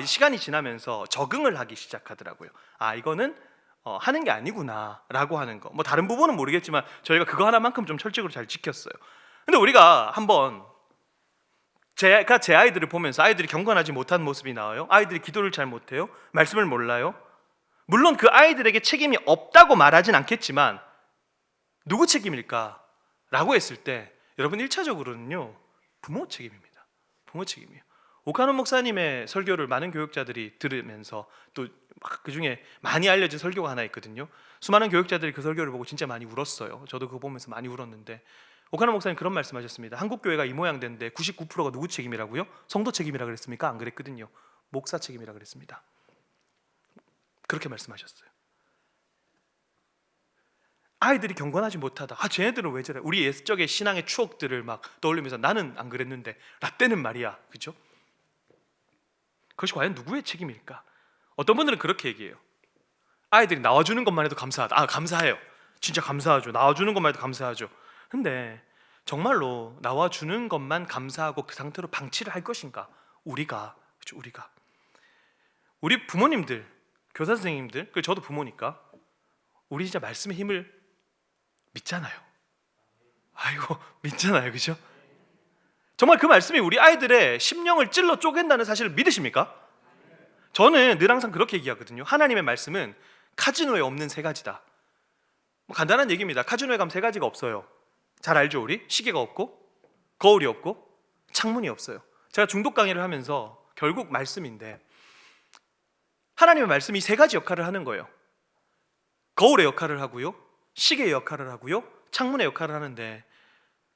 시간이 지나면서 적응을 하기 시작하더라고요. 이거는 하는 게 아니구나 라고 하는 거. 뭐 다른 부분은 모르겠지만 저희가 그거 하나만큼 좀 철칙으로 잘 지켰어요. 근데 우리가 한번 제가 제 아이들을 보면서 아이들이 경건하지 못한 모습이 나와요. 아이들이 기도를 잘 못해요. 말씀을 몰라요. 물론 그 아이들에게 책임이 없다고 말하진 않겠지만 누구 책임일까? 라고 했을 때 여러분 1차적으로는요 부모 책임입니다. 부모 책임이에요. 오카노 목사님의 설교를 많은 교육자들이 들으면서 또 그 중에 많이 알려진 설교가 하나 있거든요. 수많은 교육자들이 그 설교를 보고 진짜 많이 울었어요. 저도 그거 보면서 많이 울었는데 오카노 목사님 그런 말씀하셨습니다. 한국 교회가 이 모양 됐는데 99%가 누구 책임이라고요? 성도 책임이라 그랬습니까? 안 그랬거든요. 목사 책임이라 그랬습니다. 그렇게 말씀하셨어요. 아이들이 경건하지 못하다. 쟤네들은 왜 저래? 우리 옛적의 신앙의 추억들을 막 떠올리면서 나는 안 그랬는데 라떼는 말이야. 그죠? 그것이 과연 누구의 책임일까? 어떤 분들은 그렇게 얘기해요. 아이들이 나와주는 것만 해도 감사하다. 감사해요. 진짜 감사하죠. 나와주는 것만 해도 감사하죠. 근데 정말로 나와주는 것만 감사하고 그 상태로 방치를 할 것인가? 우리가 우리 부모님들, 교사 선생님들, 그리고 저도 부모니까 우리 진짜 말씀의 힘을 믿잖아요. 믿잖아요. 그죠? 정말 그 말씀이 우리 아이들의 심령을 찔러 쪼갠다는 사실을 믿으십니까? 저는 늘 항상 그렇게 얘기하거든요. 하나님의 말씀은 카지노에 없는 3가지다. 뭐 간단한 얘기입니다. 카지노에 가면 3가지가 없어요. 잘 알죠 우리? 시계가 없고 거울이 없고 창문이 없어요. 제가 중독 강의를 하면서 결국 말씀인데 하나님의 말씀이 3가지 역할을 하는 거예요. 거울의 역할을 하고요, 시계의 역할을 하고요, 창문의 역할을 하는데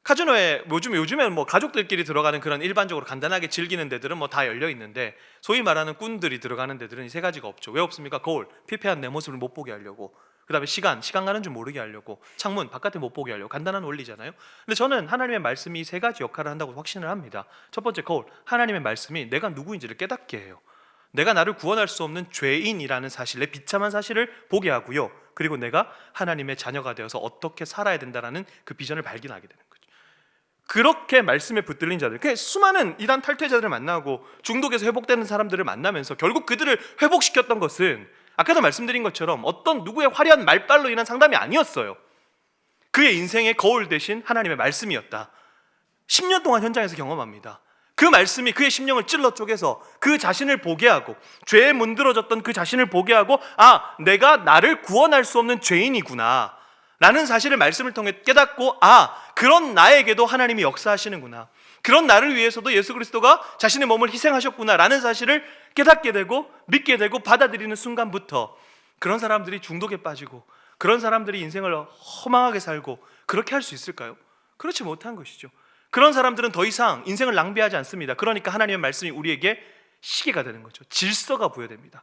카지노에 요즘에 뭐 가족들끼리 들어가는 그런 일반적으로 간단하게 즐기는 데들은 뭐 다 열려 있는데 소위 말하는 꾼들이 들어가는 데들은 이 세 가지가 없죠. 왜 없습니까? 거울, 피폐한 내 모습을 못 보게 하려고. 그다음에 시간 가는 줄 모르게 하려고. 창문, 바깥에 못 보게 하려고. 간단한 원리잖아요. 근데 저는 하나님의 말씀이 세 가지 역할을 한다고 확신을 합니다. 첫 번째 거울, 하나님의 말씀이 내가 누구인지를 깨닫게 해요. 내가 나를 구원할 수 없는 죄인이라는 사실, 내 비참한 사실을 보게 하고요. 그리고 내가 하나님의 자녀가 되어서 어떻게 살아야 된다라는 그 비전을 발견하게 되는 거죠. 그렇게 말씀에 붙들린 자들, 수많은 이단 탈퇴자들을 만나고 중독에서 회복되는 사람들을 만나면서 결국 그들을 회복시켰던 것은 아까도 말씀드린 것처럼 어떤 누구의 화려한 말빨로 인한 상담이 아니었어요. 그의 인생의 거울 대신 하나님의 말씀이었다. 10년 동안 현장에서 경험합니다. 그 말씀이 그의 심령을 찔러 쪼개서 그 자신을 보게 하고, 죄에 문드러졌던 그 자신을 보게 하고, 아, 내가 나를 구원할 수 없는 죄인이구나 라는 사실을 말씀을 통해 깨닫고, 아, 그런 나에게도 하나님이 역사하시는구나, 그런 나를 위해서도 예수 그리스도가 자신의 몸을 희생하셨구나 라는 사실을 깨닫게 되고 믿게 되고 받아들이는 순간부터 그런 사람들이 중독에 빠지고, 그런 사람들이 인생을 허망하게 살고, 그렇게 할 수 있을까요? 그렇지 못한 것이죠. 그런 사람들은 더 이상 인생을 낭비하지 않습니다. 그러니까 하나님의 말씀이 우리에게 시계가 되는 거죠. 질서가 부여됩니다.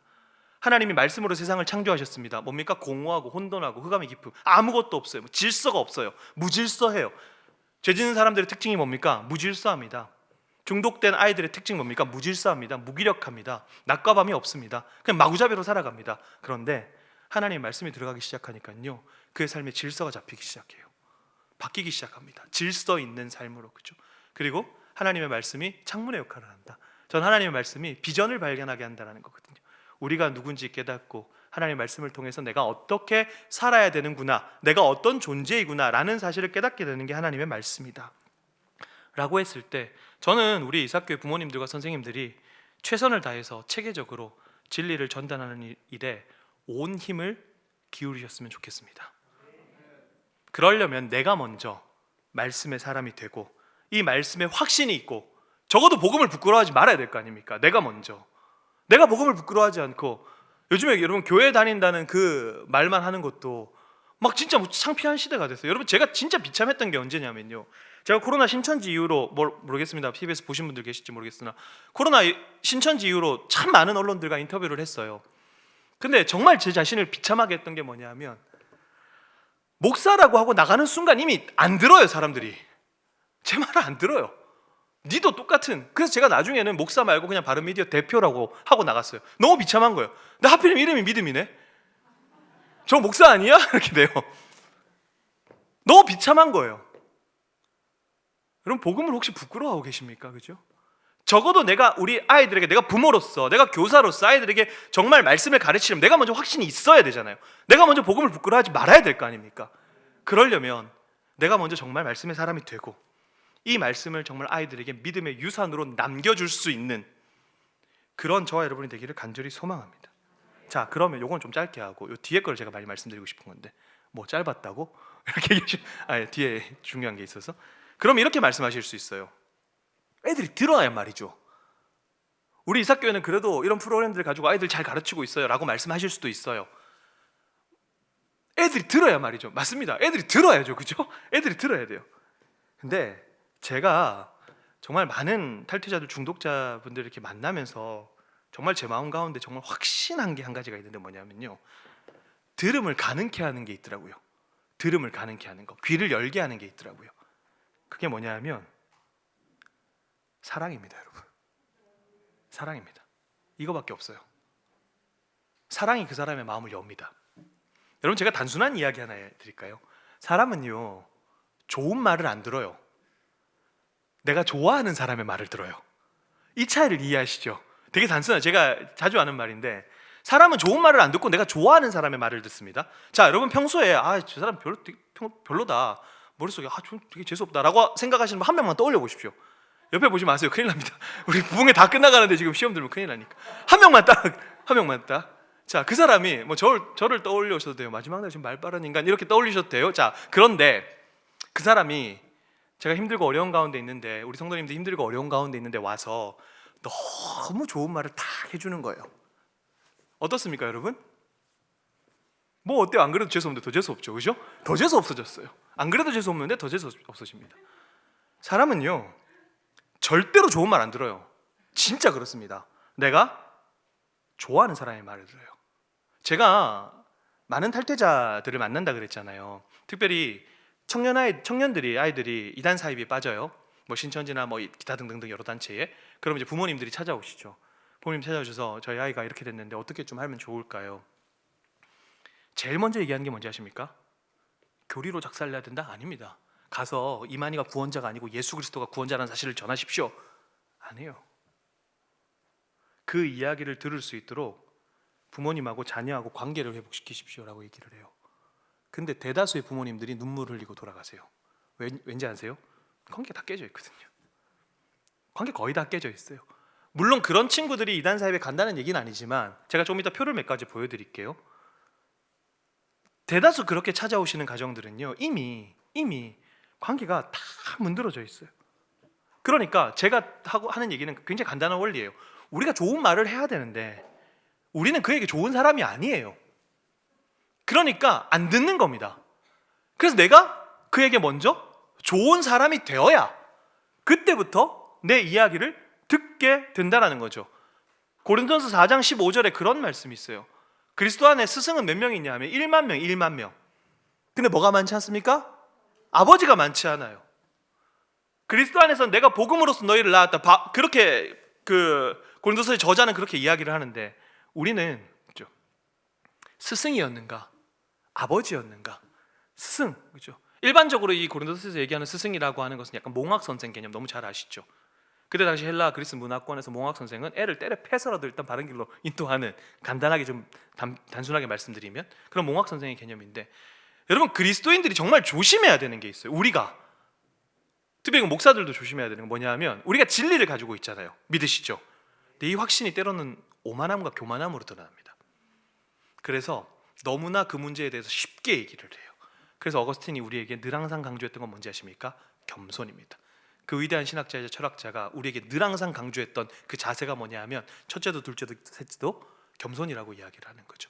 하나님이 말씀으로 세상을 창조하셨습니다. 뭡니까? 공허하고 혼돈하고 흑암의 깊음, 아무것도 없어요. 질서가 없어요. 무질서해요. 죄 짓는 사람들의 특징이 뭡니까? 무질서합니다. 중독된 아이들의 특징이 뭡니까? 무질서합니다. 무기력합니다. 낮과 밤이 없습니다. 그냥 마구잡이로 살아갑니다. 그런데 하나님의 말씀이 들어가기 시작하니까요, 그의 삶에 질서가 잡히기 시작해요. 바뀌기 시작합니다. 질서 있는 삶으로. 그렇죠? 그리고 하나님의 말씀이 창문의 역할을 한다. 전 하나님의 말씀이 비전을 발견하게 한다는 거거든요. 우리가 누군지 깨닫고 하나님의 말씀을 통해서 내가 어떻게 살아야 되는구나, 내가 어떤 존재이구나 라는 사실을 깨닫게 되는 게 하나님의 말씀이다 라고 했을 때, 저는 우리 이삭교회 부모님들과 선생님들이 최선을 다해서 체계적으로 진리를 전달하는 일에 온 힘을 기울이셨으면 좋겠습니다. 그러려면 내가 먼저 말씀의 사람이 되고 이 말씀에 확신이 있고, 적어도 복음을 부끄러워하지 말아야 될 거 아닙니까? 내가 복음을 부끄러워하지 않고, 요즘에 여러분 교회 다닌다는 그 말만 하는 것도 막 진짜 창피한 시대가 됐어요. 여러분, 제가 진짜 비참했던 게 언제냐면요, 제가 코로나 신천지 이후로 모르겠습니다. TV에서 보신 분들 계실지 모르겠으나 코로나 신천지 이후로 참 많은 언론들과 인터뷰를 했어요. 근데 정말 제 자신을 비참하게 했던 게 뭐냐면, 목사라고 하고 나가는 순간 이미 안 들어요. 사람들이 제 말을 안 들어요. 니도 똑같은. 그래서 제가 나중에는 목사 말고 그냥 바른미디어 대표라고 하고 나갔어요. 너무 비참한 거예요. 근데 하필이면 이름이 믿음이네. 저 목사 아니야? 이렇게 돼요. 너무 비참한 거예요. 여러분, 복음을 혹시 부끄러워하고 계십니까? 그죠? 적어도 우리 아이들에게, 내가 부모로서, 내가 교사로서 아이들에게 정말 말씀을 가르치려면 내가 먼저 확신이 있어야 되잖아요. 내가 먼저 복음을 부끄러워하지 말아야 될 거 아닙니까? 그러려면 내가 먼저 정말 말씀의 사람이 되고 이 말씀을 정말 아이들에게 믿음의 유산으로 남겨줄 수 있는 그런 저와 여러분이 되기를 간절히 소망합니다. 자, 그러면 요건 좀 짧게 하고 요 뒤에 걸 제가 많이 말씀드리고 싶은 건데, 뭐 짧았다고? 이렇게 뒤에 중요한 게 있어서. 그럼 이렇게 말씀하실 수 있어요. 애들이 들어야 말이죠. 우리 이삭교회는 그래도 이런 프로그램들을 가지고 아이들 잘 가르치고 있어요 라고 말씀하실 수도 있어요. 애들이 들어야 말이죠. 맞습니다. 애들이 들어야죠. 그죠? 애들이 들어야 돼요. 근데 제가 정말 많은 탈퇴자들, 중독자분들 이렇게 만나면서 정말 제 마음 가운데 정말 확신한 게 한 가지가 있는데 뭐냐면요, 들음을 가능케 하는 게 있더라고요. 들음을 가능케 하는 거, 귀를 열게 하는 게 있더라고요. 그게 뭐냐면 사랑입니다. 여러분, 사랑입니다. 이거밖에 없어요. 사랑이 그 사람의 마음을 엽니다. 여러분, 제가 단순한 이야기 하나 드릴까요? 사람은요, 좋은 말을 안 들어요. 내가 좋아하는 사람의 말을 들어요. 이 차이를 이해하시죠? 되게 단순해요. 제가 자주 하는 말인데, 사람은 좋은 말을 안 듣고 내가 좋아하는 사람의 말을 듣습니다. 자, 여러분 평소에 저 사람 별로다, 머릿속에 좀 되게 재수없다라고 생각하시는 분 한 명만 떠올려 보십시오. 옆에 보지 마세요. 큰일 납니다. 우리 부흥회 다 끝나가는데 지금 시험 들면 큰일 나니까. 한 명만 딱. 자, 그 사람이 뭐 저를 떠올리셔도 돼요. 마지막 날 지금 말 빠른 인간 이렇게 떠올리셔도 돼요. 자, 그런데 그 사람이 제가 힘들고 어려운 가운데 있는데, 우리 성도님들 힘들고 어려운 가운데 있는데 와서 너무 좋은 말을 다 해주는 거예요. 어떻습니까, 여러분? 뭐 어때요? 안 그래도 재수 없는데 더 재수 없죠, 그죠? 더 재수 없어졌어요. 안 그래도 재수 없는데 더 재수 없어집니다. 사람은요 절대로 좋은 말 안 들어요. 진짜 그렇습니다. 내가 좋아하는 사람의 말을 들어요. 제가 많은 탈퇴자들을 만난다 그랬잖아요. 특별히 아이들이 이단 사입에 빠져요. 뭐 신천지나 뭐 기타 등등등 여러 단체에. 그럼 이제 부모님들이 찾아오시죠. 부모님 찾아오셔서 저희 아이가 이렇게 됐는데 어떻게 좀 하면 좋을까요? 제일 먼저 얘기하는 게 뭔지 아십니까? 교리로 작살내야 된다? 아닙니다. 가서 이만희가 구원자가 아니고 예수 그리스도가 구원자라는 사실을 전하십시오. 아니에요. 그 이야기를 들을 수 있도록 부모님하고 자녀하고 관계를 회복시키십시오라고 얘기를 해요. 근데 대다수의 부모님들이 눈물 흘리고 돌아가세요. 왠지 아세요? 관계가 다 깨져 있거든요. 관계 거의 다 깨져 있어요. 물론 그런 친구들이 이단 사입에 간다는 얘기는 아니지만 제가 조금 이따 표를 몇 가지 보여드릴게요. 대다수 그렇게 찾아오시는 가정들은요 이미 관계가 다 문드러져 있어요. 그러니까 제가 하는 얘기는 굉장히 간단한 원리예요. 우리가 좋은 말을 해야 되는데 우리는 그에게 좋은 사람이 아니에요. 그러니까 안 듣는 겁니다. 그래서 내가 그에게 먼저 좋은 사람이 되어야 그때부터 내 이야기를 듣게 된다는 거죠. 고린도전서 4장 15절에 그런 말씀이 있어요. 그리스도 안에 스승은 몇 명이 있냐 하면 1만 명. 근데 뭐가 많지 않습니까? 아버지가 많지 않아요. 그리스도 안에서 내가 복음으로써 너희를 낳았다. 그렇게 고린도서의 저자는 그렇게 이야기를 하는데 우리는 그렇죠? 스승이었는가? 아버지였는가? 스승, 그렇죠? 일반적으로 이 고린도서에서 얘기하는 스승이라고 하는 것은 약간 몽학 선생 개념 너무 잘 아시죠? 그때 당시 헬라 그리스 문화권에서 몽학 선생은 애를 때려 패서라도 일단 바른 길로 인도하는, 간단하게 좀 단순하게 말씀드리면 그런 몽학 선생의 개념인데, 여러분 그리스도인들이 정말 조심해야 되는 게 있어요. 우리가 특별히 목사들도 조심해야 되는 건 뭐냐 하면 우리가 진리를 가지고 있잖아요. 믿으시죠? 근데 이 확신이 때로는 오만함과 교만함으로 드러납니다. 그래서 너무나 그 문제에 대해서 쉽게 얘기를 해요. 그래서 어거스틴이 우리에게 늘 항상 강조했던 건 뭔지 아십니까? 겸손입니다. 그 위대한 신학자이자 철학자가 우리에게 늘 항상 강조했던 그 자세가 뭐냐 하면 첫째도 둘째도 셋째도 겸손이라고 이야기를 하는 거죠.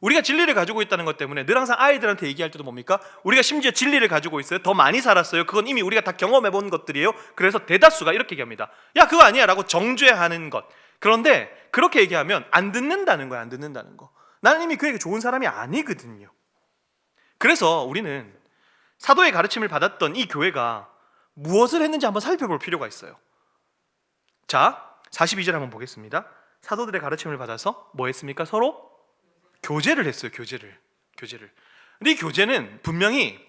우리가 진리를 가지고 있다는 것 때문에 늘 항상 아이들한테 얘기할 때도 뭡니까? 우리가 심지어 진리를 가지고 있어요. 더 많이 살았어요. 그건 이미 우리가 다 경험해 본 것들이에요. 그래서 대다수가 이렇게 얘기합니다. 야 그거 아니야 라고 정죄하는 것. 그런데 그렇게 얘기하면 안 듣는다는 거야. 안 듣는다는 거. 나는 이미 그에게 좋은 사람이 아니거든요. 그래서 우리는 사도의 가르침을 받았던 이 교회가 무엇을 했는지 한번 살펴볼 필요가 있어요. 자, 42절 한번 보겠습니다. 사도들의 가르침을 받아서 뭐 했습니까? 서로 교제를 했어요. 교제를. 근데 이 교제는 분명히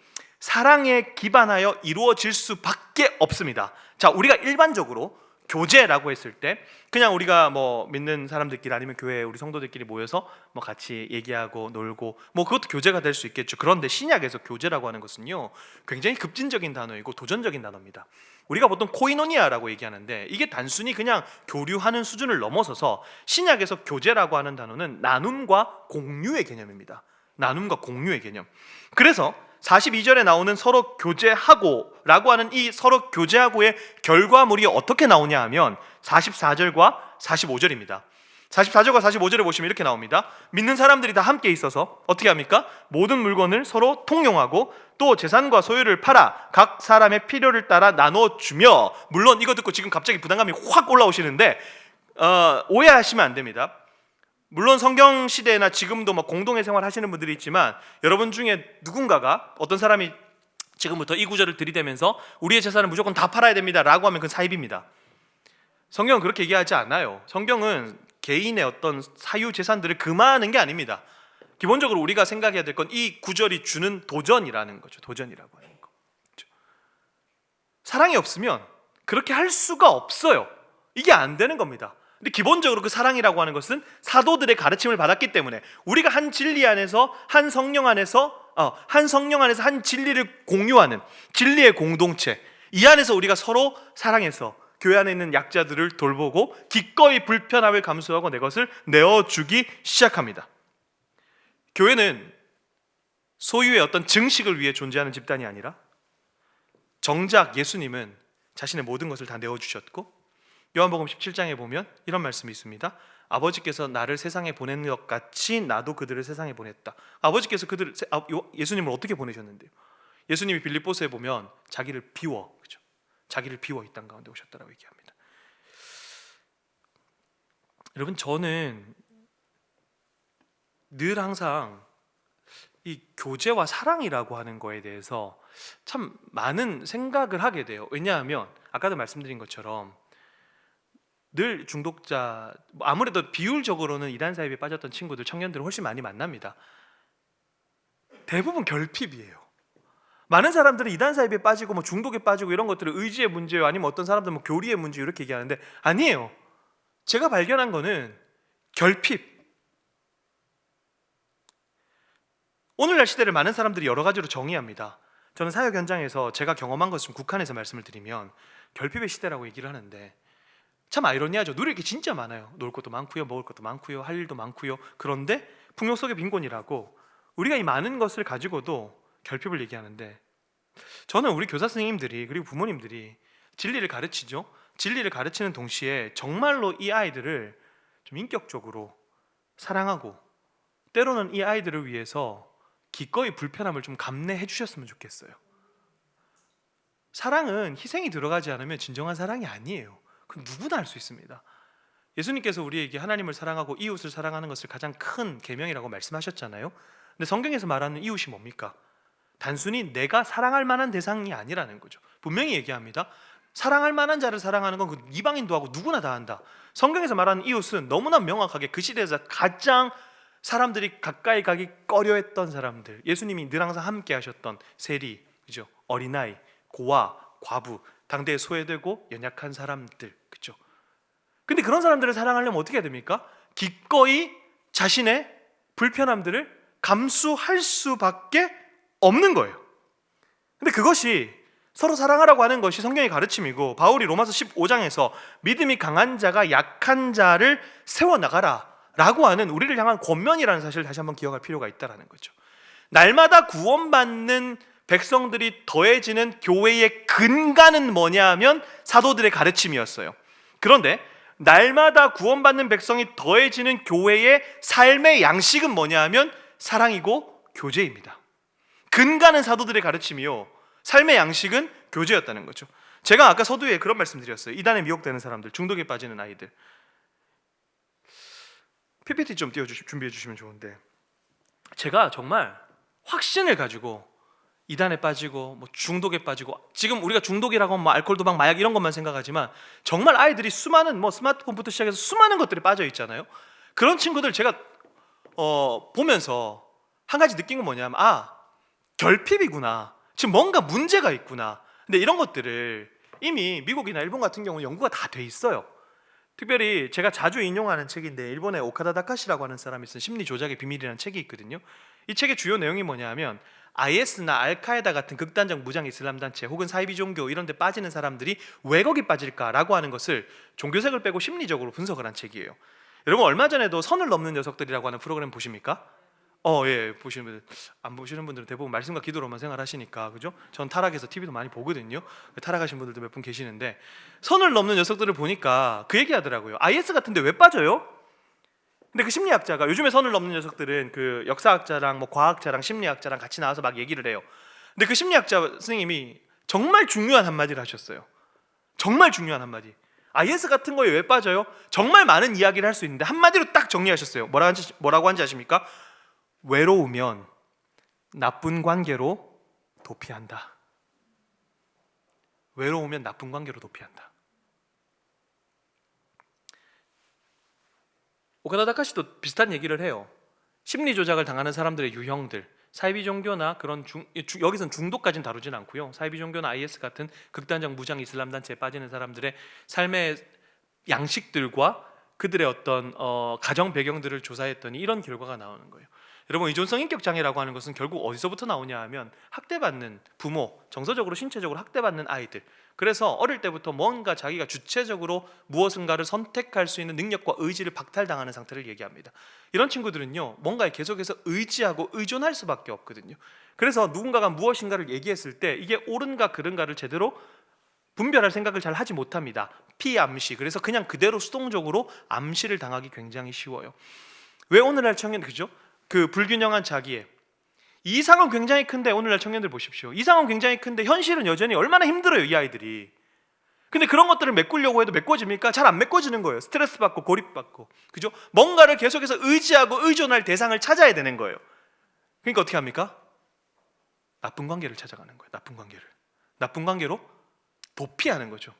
사랑에 기반하여 이루어질 수밖에 없습니다. 자, 우리가 일반적으로 교제라고 했을 때 그냥 우리가 뭐 믿는 사람들끼리 아니면 교회 우리 성도들끼리 모여서 뭐 같이 얘기하고 놀고 뭐 그것도 교제가 될 수 있겠죠. 그런데 신약에서 교제라고 하는 것은요 굉장히 급진적인 단어이고 도전적인 단어입니다. 우리가 보통 코이노니아라고 얘기하는데 이게 단순히 그냥 교류하는 수준을 넘어서서 신약에서 교제라고 하는 단어는 나눔과 공유의 개념입니다. 나눔과 공유의 개념. 그래서 42절에 나오는 서로 교제하고 라고 하는 이 서로 교제하고의 결과물이 어떻게 나오냐 하면 44절과 45절입니다. 44절과 45절에 보시면 이렇게 나옵니다. 믿는 사람들이 다 함께 있어서 어떻게 합니까? 모든 물건을 서로 통용하고 또 재산과 소유를 팔아 각 사람의 필요를 따라 나눠주며, 물론 이거 듣고 지금 갑자기 부담감이 확 올라오시는데 오해하시면 안 됩니다. 물론 성경 시대나 지금도 뭐 공동의 생활 하시는 분들이 있지만 여러분 중에 누군가가 어떤 사람이 지금부터 이 구절을 들이대면서 우리의 재산을 무조건 다 팔아야 됩니다 라고 하면 그건 사입입니다. 성경은 그렇게 얘기하지 않아요. 성경은 개인의 어떤 사유 재산들을 금하는 게 아닙니다. 기본적으로 우리가 생각해야 될 건 이 구절이 주는 도전이라는 거죠. 도전이라고 하는 거. 그렇죠? 사랑이 없으면 그렇게 할 수가 없어요. 이게 안 되는 겁니다. 근데 기본적으로 그 사랑이라고 하는 것은 사도들의 가르침을 받았기 때문에 우리가 한 진리 안에서 한 성령 안에서 한 진리를 공유하는 진리의 공동체, 이 안에서 우리가 서로 사랑해서 교회 안에 있는 약자들을 돌보고 기꺼이 불편함을 감수하고 내 것을 내어주기 시작합니다. 교회는 소유의 어떤 증식을 위해 존재하는 집단이 아니라 정작 예수님은 자신의 모든 것을 다 내어주셨고, 요한복음 17장에 보면 이런 말씀이 있습니다. 아버지께서 나를 세상에 보낸 것 같이 나도 그들을 세상에 보냈다. 아버지께서 예수님을 어떻게 보내셨는데요? 예수님이 빌립보서에 보면 자기를 비워, 그렇죠? 자기를 비워 이 땅 가운데 오셨다라고 얘기합니다. 여러분, 저는 늘 항상 이 교제와 사랑이라고 하는 거에 대해서 참 많은 생각을 하게 돼요. 왜냐하면 아까도 말씀드린 것처럼 늘 중독자, 아무래도 비율적으로는 이단 사이비에 빠졌던 친구들, 청년들을 훨씬 많이 만납니다. 대부분 결핍이에요. 많은 사람들은 이단 사이비에 빠지고 뭐 중독에 빠지고 이런 것들을 의지의 문제요, 아니면 어떤 사람들은 뭐 교리의 문제 이렇게 얘기하는데 아니에요. 제가 발견한 거는 결핍. 오늘날 시대를 많은 사람들이 여러 가지로 정의합니다. 저는 사역 현장에서 제가 경험한 것을 좀 국한해서 말씀을 드리면 결핍의 시대라고 얘기를 하는데 참 아이러니하죠. 누릴 게 진짜 많아요. 놀 것도 많고요, 먹을 것도 많고요, 할 일도 많고요. 그런데 풍요 속의 빈곤이라고 우리가 이 많은 것을 가지고도 결핍을 얘기하는데, 저는 우리 교사 선생님들이 그리고 부모님들이 진리를 가르치죠. 진리를 가르치는 동시에 정말로 이 아이들을 좀 인격적으로 사랑하고 때로는 이 아이들을 위해서 기꺼이 불편함을 좀 감내해 주셨으면 좋겠어요. 사랑은 희생이 들어가지 않으면 진정한 사랑이 아니에요. 그건 누구나 알 수 있습니다. 예수님께서 우리에게 하나님을 사랑하고 이웃을 사랑하는 것을 가장 큰 계명이라고 말씀하셨잖아요. 근데 성경에서 말하는 이웃이 뭡니까? 단순히 내가 사랑할 만한 대상이 아니라는 거죠. 분명히 얘기합니다. 사랑할 만한 자를 사랑하는 건 그 이방인도 하고 누구나 다 한다. 성경에서 말하는 이웃은 너무나 명확하게 그 시대에서 가장 사람들이 가까이 가기 꺼려했던 사람들, 예수님이 늘 항상 함께 하셨던 세리, 그죠? 어린아이, 고아, 과부, 당대에 소외되고 연약한 사람들, 그죠? 근데 그런 사람들을 사랑하려면 어떻게 해야 됩니까? 기꺼이 자신의 불편함들을 감수할 수밖에 없는 거예요. 근데 그것이 서로 사랑하라고 하는 것이 성경의 가르침이고, 바울이 로마서 15장에서 믿음이 강한 자가 약한 자를 세워나가라 라고 하는 우리를 향한 권면이라는 사실을 다시 한번 기억할 필요가 있다는 거죠. 날마다 구원받는 백성들이 더해지는 교회의 근간은 뭐냐 하면 사도들의 가르침이었어요. 그런데 날마다 구원받는 백성이 더해지는 교회의 삶의 양식은 뭐냐 하면 사랑이고 교제입니다. 근간은 사도들의 가르침이요, 삶의 양식은 교제였다는 거죠. 제가 아까 서두에 그런 말씀드렸어요. 이단에 미혹되는 사람들, 중독에 빠지는 아이들. PPT 좀 준비해 주시면 좋은데, 제가 정말 확신을 가지고 이단에 빠지고 뭐 중독에 빠지고, 지금 우리가 중독이라고 하면 뭐 알코올, 도박, 마약 이런 것만 생각하지만 정말 아이들이 수많은 뭐 스마트폰부터 시작해서 수많은 것들이 빠져 있잖아요. 그런 친구들 제가 보면서 한 가지 느낀 건 뭐냐면, 결핍이구나, 지금 뭔가 문제가 있구나. 근데 이런 것들을 이미 미국이나 일본 같은 경우는 연구가 다 돼 있어요. 특별히 제가 자주 인용하는 책인데, 일본의 오카다 다카시라고 하는 사람이 쓴 심리 조작의 비밀이라는 책이 있거든요. 이 책의 주요 내용이 뭐냐면, IS나 알카에다 같은 극단적 무장 이슬람 단체 혹은 사이비 종교 이런 데 빠지는 사람들이 왜 거기 빠질까라고 하는 것을 종교색을 빼고 심리적으로 분석을 한 책이에요. 여러분, 얼마 전에도 선을 넘는 녀석들이라고 하는 프로그램 보십니까? 예, 보시는 분들, 안 보시는 분들은 대부분 말씀과 기도로만 생활하시니까, 그죠? 전 타락해서 TV도 많이 보거든요. 타락하신 분들도 몇 분 계시는데, 선을 넘는 녀석들을 보니까 그 얘기 하더라고요. IS 같은데 왜 빠져요? 근데 그 심리학자가, 요즘에 선을 넘는 녀석들은 그 역사학자랑 뭐 과학자랑 심리학자랑 같이 나와서 막 얘기를 해요. 근데 그 심리학자 선생님이 정말 중요한 한마디를 하셨어요. 정말 중요한 한마디. IS 같은 거에 왜 빠져요? 정말 많은 이야기를 할 수 있는데 한마디로 딱 정리하셨어요. 뭐라고 한지 아십니까? 외로우면 나쁜 관계로 도피한다. 외로우면 나쁜 관계로 도피한다. 오카다 다카시도 비슷한 얘기를 해요. 심리 조작을 당하는 사람들의 유형들, 사이비 종교나 그런 여기선 중독까지는 다루진 않고요. 사이비 종교나 IS 같은 극단적 무장 이슬람 단체에 빠지는 사람들의 삶의 양식들과 그들의 어떤 가정 배경들을 조사했더니 이런 결과가 나오는 거예요. 여러분, 의존성 인격 장애라고 하는 것은 결국 어디서부터 나오냐 하면 학대받는 부모, 정서적으로 신체적으로 학대받는 아이들, 그래서 어릴 때부터 뭔가 자기가 주체적으로 무엇인가를 선택할 수 있는 능력과 의지를 박탈당하는 상태를 얘기합니다. 이런 친구들은요, 뭔가에 계속해서 의지하고 의존할 수밖에 없거든요. 그래서 누군가가 무엇인가를 얘기했을 때 이게 옳은가 그른가를 제대로 분별할 생각을 잘 하지 못합니다. 피암시. 그래서 그냥 그대로 수동적으로 암시를 당하기 굉장히 쉬워요. 왜 오늘날 청년, 그죠? 그 불균형한 자기애. 이상은 굉장히 큰데, 오늘날 청년들 보십시오. 이상은 굉장히 큰데 현실은 여전히 얼마나 힘들어요, 이 아이들이. 근데 그런 것들을 메꾸려고 해도 메꿔집니까? 잘 안 메꿔지는 거예요. 스트레스 받고 고립받고, 그죠? 뭔가를 계속해서 의지하고 의존할 대상을 찾아야 되는 거예요. 그러니까 어떻게 합니까? 나쁜 관계를 찾아가는 거예요. 나쁜 관계로 도피하는 거죠.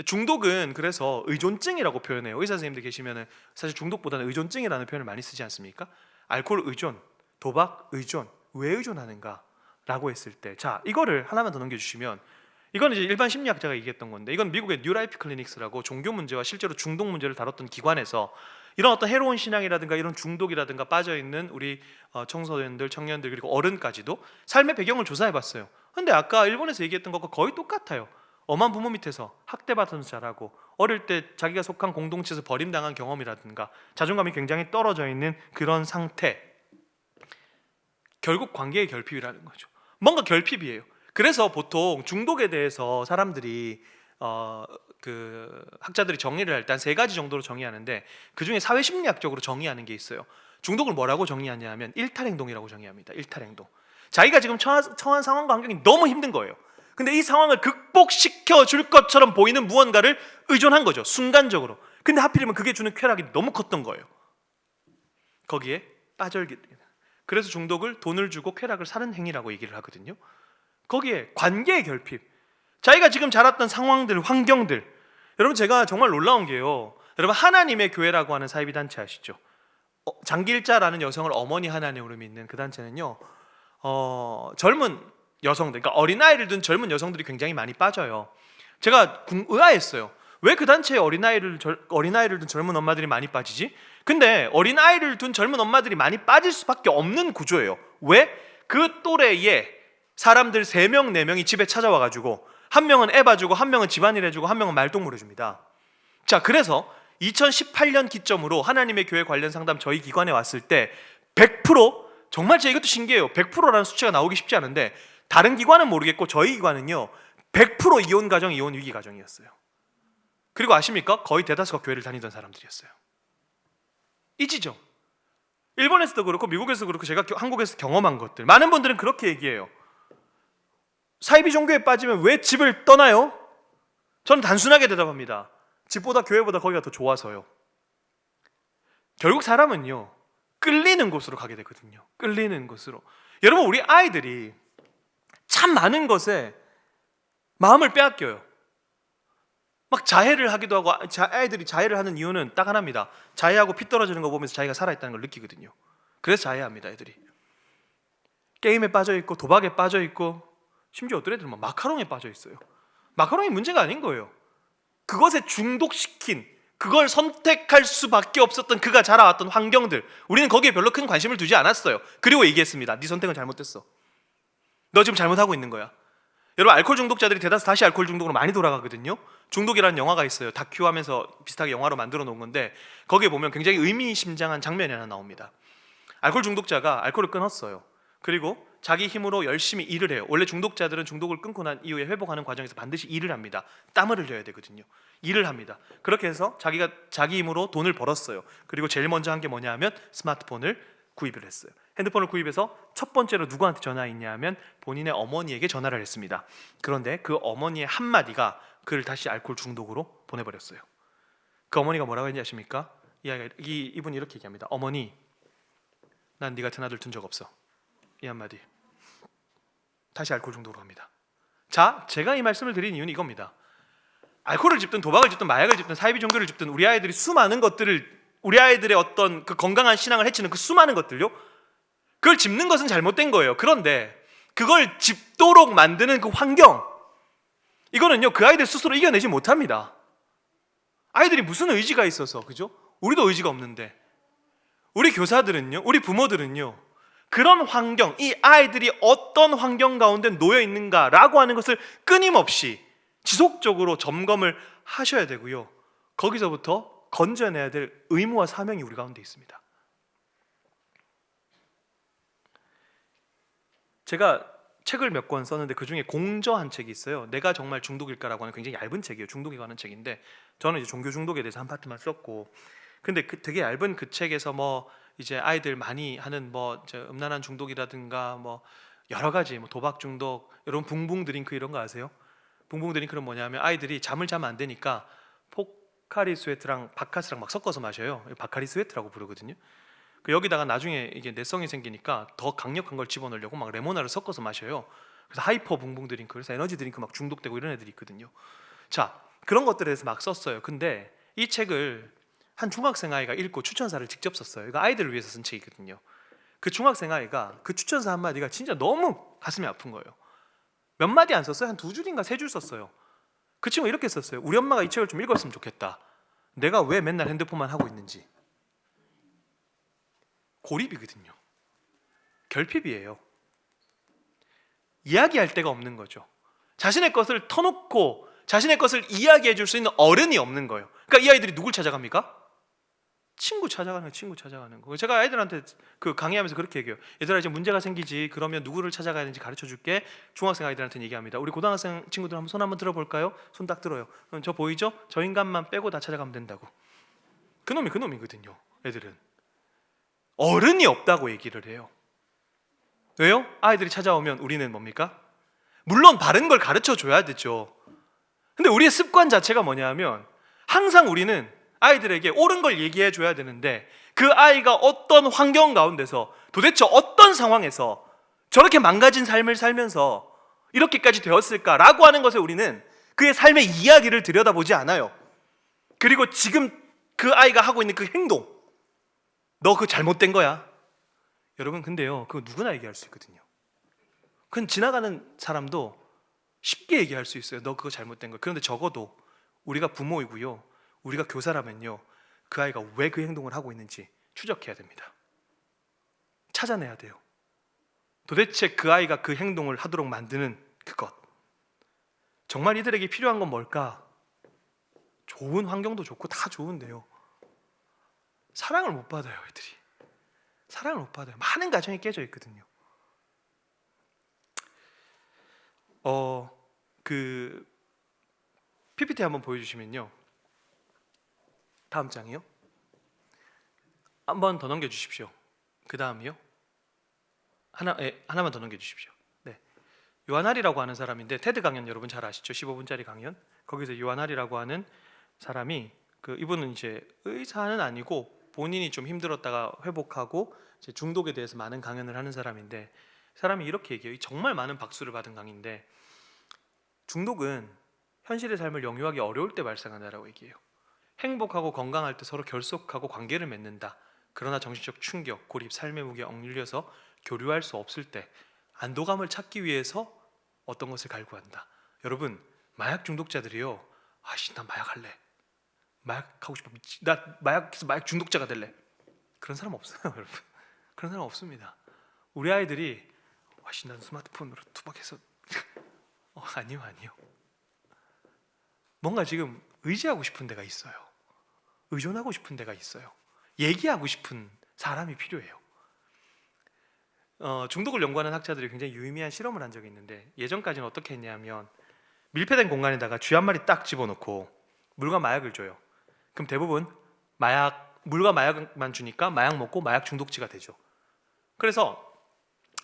중독은 그래서 의존증이라고 표현해요. 의사 선생님들 계시면은 사실 중독보다는 의존증이라는 표현을 많이 쓰지 않습니까? 알코올 의존, 도박 의존, 왜 의존하는가? 라고 했을 때, 자, 이거를 하나만 더 넘겨주시면, 이건 이제 일반 심리학자가 얘기했던 건데, 이건 미국의 뉴라이프 클리닉스라고 종교 문제와 실제로 중독 문제를 다뤘던 기관에서 이런 어떤 해로운 신앙이라든가 이런 중독이라든가 빠져 있는 우리 청소년들, 청년들 그리고 어른까지도 삶의 배경을 조사해 봤어요. 근데 아까 일본에서 얘기했던 것과 거의 똑같아요. 엄한 부모 밑에서 학대받으면서 자라고, 어릴 때 자기가 속한 공동체에서 버림당한 경험이라든가 자존감이 굉장히 떨어져 있는 그런 상태, 결국 관계의 결핍이라는 거죠. 뭔가 결핍이에요. 그래서 보통 중독에 대해서 사람들이 그 학자들이 정리를 할 때 한 세 가지 정도로 정의하는데, 그 중에 사회심리학적으로 정의하는 게 있어요. 중독을 뭐라고 정의하냐면 일탈행동이라고 정의합니다. 일탈행동. 자기가 지금 처한 상황과 환경이 너무 힘든 거예요. 근데 이 상황을 극복시켜 줄 것처럼 보이는 무언가를 의존한 거죠, 순간적으로. 근데 하필이면 그게 주는 쾌락이 너무 컸던 거예요. 거기에 빠져있게. 그래서 중독을 돈을 주고 쾌락을 사는 행위라고 얘기를 하거든요. 거기에 관계의 결핍, 자기가 지금 자랐던 상황들, 환경들. 여러분, 제가 정말 놀라운 게요, 여러분, 하나님의 교회라고 하는 사이비 단체 아시죠? 장길자라는 여성을 어머니 하나님으로 믿는 그 단체는요, 젊은 여성들, 그러니까 어린아이를 둔 젊은 여성들이 굉장히 많이 빠져요. 제가 의아했어요. 왜 그 단체에 어린아이를 둔 젊은 엄마들이 많이 빠지지? 근데 어린아이를 둔 젊은 엄마들이 많이 빠질 수밖에 없는 구조예요. 왜? 그 또래에 사람들 3명, 4명이 집에 찾아와가지고 한 명은 애 봐주고, 한 명은 집안일 해주고, 한 명은 말동무 해줍니다. 자, 그래서 2018년 기점으로 하나님의 교회 관련 상담 저희 기관에 왔을 때 100%, 정말 제가 이것도 신기해요. 100%라는 수치가 나오기 쉽지 않은데, 다른 기관은 모르겠고 저희 기관은요 100% 이혼 가정, 이혼 위기 가정이었어요. 그리고 아십니까? 거의 대다수가 교회를 다니던 사람들이었어요. 이지죠? 일본에서도 그렇고 미국에서도 그렇고 제가 한국에서 경험한 것들, 많은 분들은 그렇게 얘기해요. 사이비 종교에 빠지면 왜 집을 떠나요? 저는 단순하게 대답합니다. 집보다 교회보다 거기가 더 좋아서요. 결국 사람은요 끌리는 곳으로 가게 되거든요. 끌리는 곳으로. 여러분, 우리 아이들이 참 많은 것에 마음을 빼앗겨요. 막 자해를 하기도 하고, 아이들이 자해를 하는 이유는 딱 하나입니다. 자해하고 피 떨어지는 거 보면서 자기가 살아있다는 걸 느끼거든요. 그래서 자해합니다. 애들이 게임에 빠져있고, 도박에 빠져있고, 심지어 어떤 애들은 마카롱에 빠져있어요. 마카롱이 문제가 아닌 거예요. 그것에 중독시킨, 그걸 선택할 수밖에 없었던 그가 자라왔던 환경들, 우리는 거기에 별로 큰 관심을 두지 않았어요. 그리고 얘기했습니다. 네 선택은 잘못됐어. 너 지금 잘못하고 있는 거야. 여러분, 알코올 중독자들이 대다수 다시 알코올 중독으로 많이 돌아가거든요. 중독이라는 영화가 있어요. 다큐 하면서 비슷하게 영화로 만들어 놓은 건데, 거기에 보면 굉장히 의미심장한 장면이 하나 나옵니다. 알코올 중독자가 알코올을 끊었어요. 그리고 자기 힘으로 열심히 일을 해요. 원래 중독자들은 중독을 끊고 난 이후에 회복하는 과정에서 반드시 일을 합니다. 땀을 흘려야 되거든요. 일을 합니다. 그렇게 해서 자기가 자기 힘으로 돈을 벌었어요. 그리고 제일 먼저 한 게 뭐냐 하면 스마트폰을 구입을 했어요. 핸드폰을 구입해서 첫 번째로 누구한테 전화했냐 하면 본인의 어머니에게 전화를 했습니다. 그런데 그 어머니의 한마디가 그를 다시 알코올 중독으로 보내버렸어요. 그 어머니가 뭐라고 했는지 아십니까? 이분이 이렇게 얘기합니다. 어머니, 난 네 같은 아들 둔 적 없어. 이 한마디. 다시 알코올 중독으로 갑니다. 자, 제가 이 말씀을 드린 이유는 이겁니다. 알코올을 집든 도박을 집든 마약을 집든 사이비 종교를 집든 우리 아이들이 수많은 것들을, 우리 아이들의 어떤 그 건강한 신앙을 해치는 그 수많은 것들요, 그걸 집는 것은 잘못된 거예요. 그런데 그걸 집도록 만드는 그 환경, 이거는요 그 아이들 스스로 이겨내지 못합니다. 아이들이 무슨 의지가 있어서, 그죠? 우리도 의지가 없는데. 우리 교사들은요, 우리 부모들은요, 그런 환경, 이 아이들이 어떤 환경 가운데 놓여 있는가라고 하는 것을 끊임없이 지속적으로 점검을 하셔야 되고요, 거기서부터 건져내야 될 의무와 사명이 우리 가운데 있습니다. 제가 책을 몇 권 썼는데 그 중에 공저한 책이 있어요. 내가 정말 중독일까라고 하는 굉장히 얇은 책이에요. 중독에 관한 책인데, 저는 이제 종교 중독에 대해서 한 파트만 썼고, 근데 되게 얇은 그 책에서 뭐 이제 아이들 많이 하는 뭐 음란한 중독이라든가 뭐 여러 가지, 뭐 도박 중독, 여러분 붕붕 드링크 이런 거 아세요? 붕붕 드링크는 뭐냐면 아이들이 잠을 자면 안 되니까 포카리 스웨트랑 바카스랑 막 섞어서 마셔요. 바카리 스웨트라고 부르거든요. 그 여기다가 나중에 이게 내성이 생기니까 더 강력한 걸 집어넣으려고 막 레모나를 섞어서 마셔요. 그래서 하이퍼 붕붕 드링크, 그래서 에너지 드링크 막 중독되고 이런 애들이 있거든요. 자, 그런 것들에 대해서 막 썼어요. 근데 이 책을 한 중학생 아이가 읽고 추천사를 직접 썼어요. 이거 아이들을 위해서 쓴 책이거든요. 그 중학생 아이가 그 추천사 한마디가 진짜 너무 가슴이 아픈 거예요. 몇 마디 안 썼어요. 한 2줄인가 3줄 썼어요. 그 친구가 이렇게 썼어요. 우리 엄마가 이 책을 좀 읽었으면 좋겠다. 내가 왜 맨날 핸드폰만 하고 있는지. 고립이거든요. 결핍이에요. 이야기할 데가 없는 거죠. 자신의 것을 터놓고 자신의 것을 이야기해 줄 수 있는 어른이 없는 거예요. 그러니까 이 아이들이 누굴 찾아갑니까? 친구 찾아가는 거예요. 친구 찾아가는 거. 제가 아이들한테 그 강의하면서 그렇게 얘기해요. 얘들아, 이제 문제가 생기지. 그러면 누구를 찾아가야 되는지 가르쳐 줄게. 중학생 아이들한테는 얘기합니다. 우리 고등학생 친구들 한번 손 한번 들어볼까요? 손 딱 들어요. 저 보이죠? 저 인간만 빼고 다 찾아가면 된다고. 그놈이거든요. 애들은 어른이 없다고 얘기를 해요. 왜요? 아이들이 찾아오면 우리는 뭡니까? 물론 바른 걸 가르쳐 줘야 되죠. 근데 우리의 습관 자체가 뭐냐면 항상 우리는 아이들에게 옳은 걸 얘기해 줘야 되는데 그 아이가 어떤 환경 가운데서 도대체 어떤 상황에서 저렇게 망가진 삶을 살면서 이렇게까지 되었을까라고 하는 것에 우리는 그의 삶의 이야기를 들여다보지 않아요. 그리고 지금 그 아이가 하고 있는 그 행동, 너 그거 잘못된 거야. 여러분, 근데요, 그거 누구나 얘기할 수 있거든요. 그건 지나가는 사람도 쉽게 얘기할 수 있어요. 너 그거 잘못된 거야. 그런데 적어도 우리가 부모이고요, 우리가 교사라면요, 그 아이가 왜 그 행동을 하고 있는지 추적해야 됩니다. 찾아내야 돼요. 도대체 그 아이가 그 행동을 하도록 만드는 그것, 정말 이들에게 필요한 건 뭘까? 좋은 환경도 좋고 다 좋은데요, 사랑을 못 받아요. 애들이 사랑을 못 받아요. 많은 가정이 깨져 있거든요. 그 PPT 한번 보여주시면요, 다음 장이요. 한번 더 넘겨주십시오. 그 다음이요. 하나만 더 넘겨주십시오. 네, 요한할이라고 하는 사람인데 테드 강연 여러분 잘 아시죠? 15분짜리 강연. 거기서 요한할이라고 하는 사람이 이분은 이제 의사는 아니고 본인이 좀 힘들었다가 회복하고 이제 중독에 대해서 많은 강연을 하는 사람인데, 사람이 이렇게 얘기해요. 정말 많은 박수를 받은 강의인데, 중독은 현실의 삶을 영유하기 어려울 때 발생한다라고 얘기해요. 행복하고 건강할 때 서로 결속하고 관계를 맺는다. 그러나 정신적 충격, 고립, 삶의 무게에 억눌려서 교류할 수 없을 때 안도감을 찾기 위해서 어떤 것을 갈구한다. 여러분, 마약 중독자들이요, 아씨 나 마약 할래, 마약 하고 싶어, 나 마약 중독자가 될래, 그런 사람 없어요. 여러분, 그런 사람 없습니다. 우리 아이들이 아씨 난 스마트폰으로 투박해서 아니요. 뭔가 지금 의지하고 싶은 데가 있어요. 의존하고 싶은 데가 있어요. 얘기하고 싶은 사람이 필요해요. 중독을 연구하는 학자들이 굉장히 유의미한 실험을 한 적이 있는데, 예전까지는 어떻게 했냐면 밀폐된 공간에다가 쥐 한 마리 딱 집어넣고 물과 마약을 줘요. 그럼 대부분 물과 마약만 주니까 마약 먹고 마약 중독지가 되죠. 그래서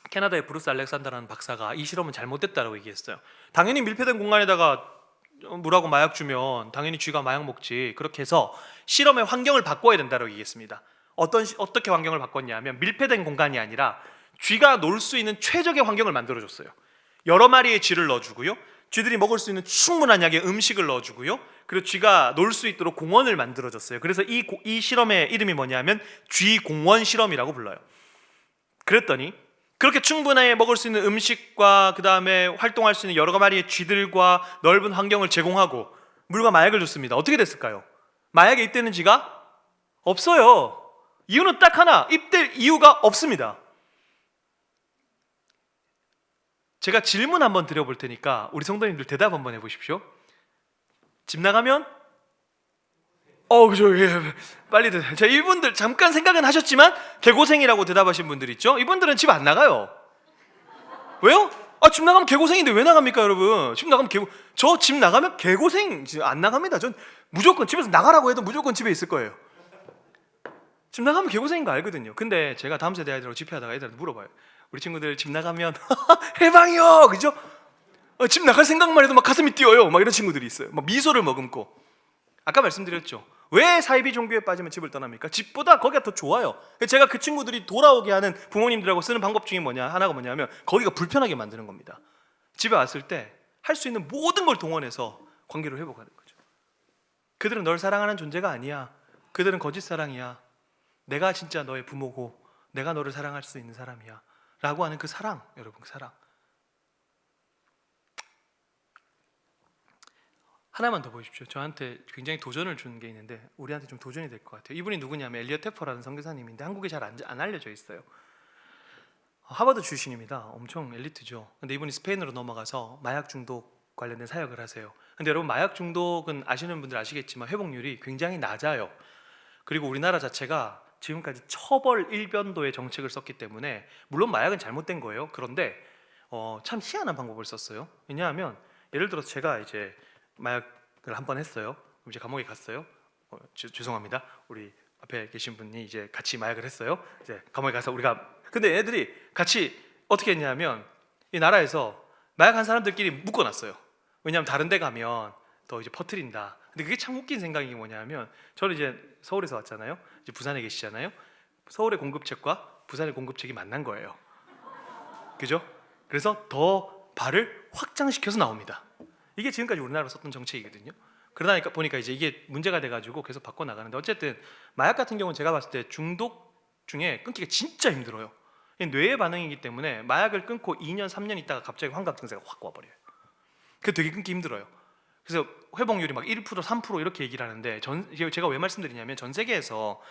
캐나다의 브루스 알렉산더라는 박사가 이 실험은 잘못됐다고 얘기했어요. 당연히 밀폐된 공간에다가 물하고 마약 주면 당연히 쥐가 마약 먹지. 그렇게 해서 실험의 환경을 바꿔야 된다고 얘기했습니다. 어떻게 환경을 바꿨냐면 밀폐된 공간이 아니라 쥐가 놀 수 있는 최적의 환경을 만들어줬어요. 여러 마리의 쥐를 넣어주고요, 쥐들이 먹을 수 있는 충분한 양의 음식을 넣어주고요, 그리고 쥐가 놀 수 있도록 공원을 만들어줬어요. 그래서 이 실험의 이름이 뭐냐면 쥐공원 실험이라고 불러요. 그랬더니 그렇게 충분하게 먹을 수 있는 음식과 그 다음에 활동할 수 있는 여러 마리의 쥐들과 넓은 환경을 제공하고 물과 마약을 줬습니다. 어떻게 됐을까요? 마약에 입대는 쥐가 없어요. 이유는 딱 하나, 입댈 이유가 없습니다. 제가 질문 한번 드려볼 테니까 우리 성도님들 대답 한번 해보십시오. 집 나가면 그죠. 예, 빨리 자, 이분들 잠깐 생각은 하셨지만 개고생이라고 대답하신 분들 있죠? 이분들은 집 안 나가요. 왜요? 집 나가면 개고생인데 왜 나갑니까, 여러분? 집 나가면 저 집 나가면 개고생 안 나갑니다. 전 무조건 집에서 나가라고 해도 무조건 집에 있을 거예요. 집 나가면 개고생인 거 알거든요. 근데 제가 다음 세대 아이들하고 집회하다가 애들한테 물어봐요. 우리 친구들 집 나가면 해방이요, 그죠? 집 나갈 생각만 해도 막 가슴이 뛰어요. 막 이런 친구들이 있어요. 막 미소를 머금고. 아까 말씀드렸죠. 왜 사이비 종교에 빠지면 집을 떠납니까? 집보다 거기가 더 좋아요. 제가 그 친구들이 돌아오게 하는 부모님들하고 쓰는 방법 중에 하나가 뭐냐면 거기가 불편하게 만드는 겁니다. 집에 왔을 때 할 수 있는 모든 걸 동원해서 관계를 회복하는 거죠. 그들은 널 사랑하는 존재가 아니야. 그들은 거짓 사랑이야. 내가 진짜 너의 부모고 내가 너를 사랑할 수 있는 사람이야 라고 하는 그 사랑, 여러분, 그 사랑. 하나만 더 보십시오. 저한테 굉장히 도전을 준 게 있는데 우리한테 좀 도전이 될 것 같아요. 이분이 누구냐면 엘리엇 테퍼라는 선교사님인데 한국에 잘 안 알려져 있어요. 하버드 출신입니다. 엄청 엘리트죠. 근데 이분이 스페인으로 넘어가서 마약 중독 관련된 사역을 하세요. 근데 여러분, 마약 중독은 아시는 분들 아시겠지만 회복률이 굉장히 낮아요. 그리고 우리나라 자체가 지금까지 처벌 일변도의 정책을 썼기 때문에, 물론 마약은 잘못된 거예요. 그런데 참 희한한 방법을 썼어요. 왜냐하면 예를 들어서 제가 이제 마약을 한 번 했어요. 그럼 이제 감옥에 갔어요. 죄송합니다. 우리 앞에 계신 분이 이제 같이 마약을 했어요. 이제 감옥에 가서 근데 애들이 같이 어떻게 했냐면 이 나라에서 마약한 사람들끼리 묶어놨어요. 왜냐하면 다른 데 가면 더 이제 퍼뜨린다. 근데 그게 참 웃긴 생각이 뭐냐면, 저는 이제 서울에서 왔잖아요. 이제 부산에 계시잖아요. 서울의 공급책과 부산의 공급책이 만난 거예요. 그죠? 그래서 더 발을 확장시켜서 나옵니다. 이게 지금까지 우리나라로 썼던 정책이거든요. 그러다 보니까 이제 이게 문제가 돼가지고 계속 바꿔 나가는데, 어쨌든 마약 같은 경우는 제가 봤을 때 중독 중에 끊기가 진짜 힘들어요. 뇌의 반응이기 때문에 마약을 끊고 2년, 3년 있다가 갑자기 환각 증세가 확 와버려요. 그게 되게 끊기 힘들어요. 그래서 회복률이 막 1%, 3% 이렇게 얘기를 하는데, 제가 왜 말씀드리냐면 전 세계에서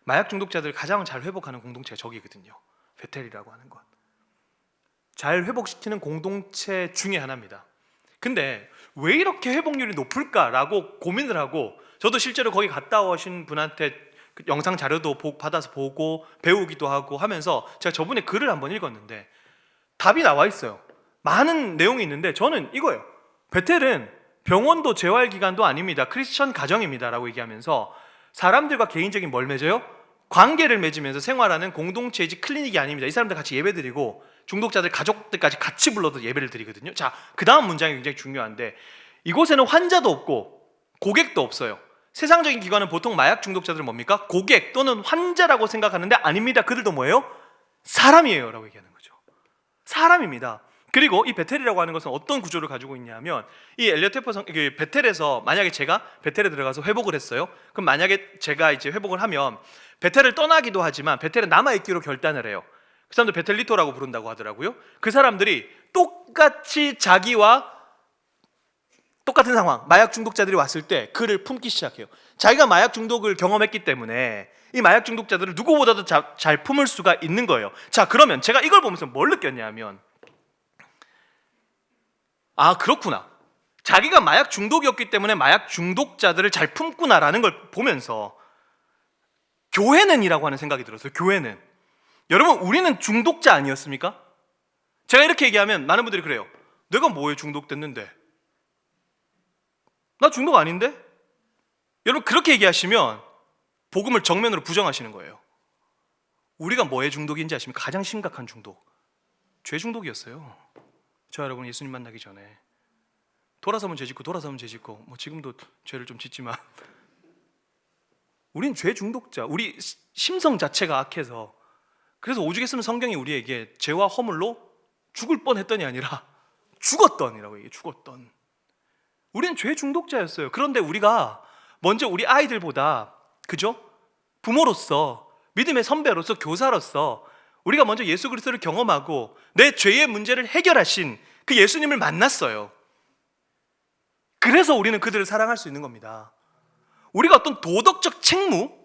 마약 중독자들 가장 잘 회복하는 공동체가 저기거든요. 베텔이라고 하는 것. 잘 회복시키는 공동체 중에 하나입니다. 근데 왜 이렇게 회복률이 높을까라고 고민을 하고, 저도 실제로 거기 갔다 오신 분한테 그 영상 자료도 받아서 보고 배우기도 하고 하면서 제가 저분의 글을 한번 읽었는데 답이 나와 있어요. 많은 내용이 있는데 저는 이거예요. 베텔은 병원도 재활기관도 아닙니다. 크리스천 가정입니다 라고 얘기하면서 사람들과 개인적인 뭘 맺어요? 관계를 맺으면서 생활하는 공동체이지 클리닉이 아닙니다. 이 사람들 같이 예배드리고 중독자들 가족들까지 같이 불러도 예배를 드리거든요. 자, 그 다음 문장이 굉장히 중요한데, 이곳에는 환자도 없고 고객도 없어요. 세상적인 기관은 보통 마약 중독자들은 뭡니까? 고객 또는 환자라고 생각하는데 아닙니다. 그들도 뭐예요? 사람이에요 라고 얘기하는 거죠. 사람입니다. 그리고 이 베텔이라고 하는 것은 어떤 구조를 가지고 있냐면, 이 엘리엇 테퍼 베텔에서 만약에 제가 베텔에 들어가서 회복을 했어요. 그럼 만약에 제가 이제 회복을 하면 베텔을 떠나기도 하지만 베텔은 남아있기로 결단을 해요. 그 사람들 베텔리토라고 부른다고 하더라고요. 그 사람들이 똑같이 자기와 똑같은 상황, 마약 중독자들이 왔을 때 그를 품기 시작해요. 자기가 마약 중독을 경험했기 때문에 이 마약 중독자들을 누구보다도 잘 품을 수가 있는 거예요. 자, 그러면 제가 이걸 보면서 뭘 느꼈냐면, 아, 그렇구나. 자기가 마약 중독이었기 때문에 마약 중독자들을 잘 품구나라는 걸 보면서 교회는 이라고 하는 생각이 들었어요. 교회는. 여러분, 우리는 중독자 아니었습니까? 제가 이렇게 얘기하면 많은 분들이 그래요. 내가 뭐에 중독됐는데? 나 중독 아닌데? 여러분, 그렇게 얘기하시면 복음을 정면으로 부정하시는 거예요. 우리가 뭐에 중독인지 아십니까? 가장 심각한 중독, 죄 중독이었어요. 저 여러분, 예수님 만나기 전에 돌아서면 죄 짓고 돌아서면 죄 짓고, 뭐 지금도 죄를 좀 짓지만 우린 죄 중독자, 우리 심성 자체가 악해서. 그래서 오죽 했으면 성경이 우리에게 죄와 허물로 죽을 뻔했더니 아니라 죽었던이라고 얘기해요. 죽었던. 우리는 죄 중독자였어요. 그런데 우리가 먼저 우리 아이들보다, 그죠? 부모로서, 믿음의 선배로서, 교사로서 우리가 먼저 예수 그리스도를 경험하고 내 죄의 문제를 해결하신 그 예수님을 만났어요. 그래서 우리는 그들을 사랑할 수 있는 겁니다. 우리가 어떤 도덕적 책무,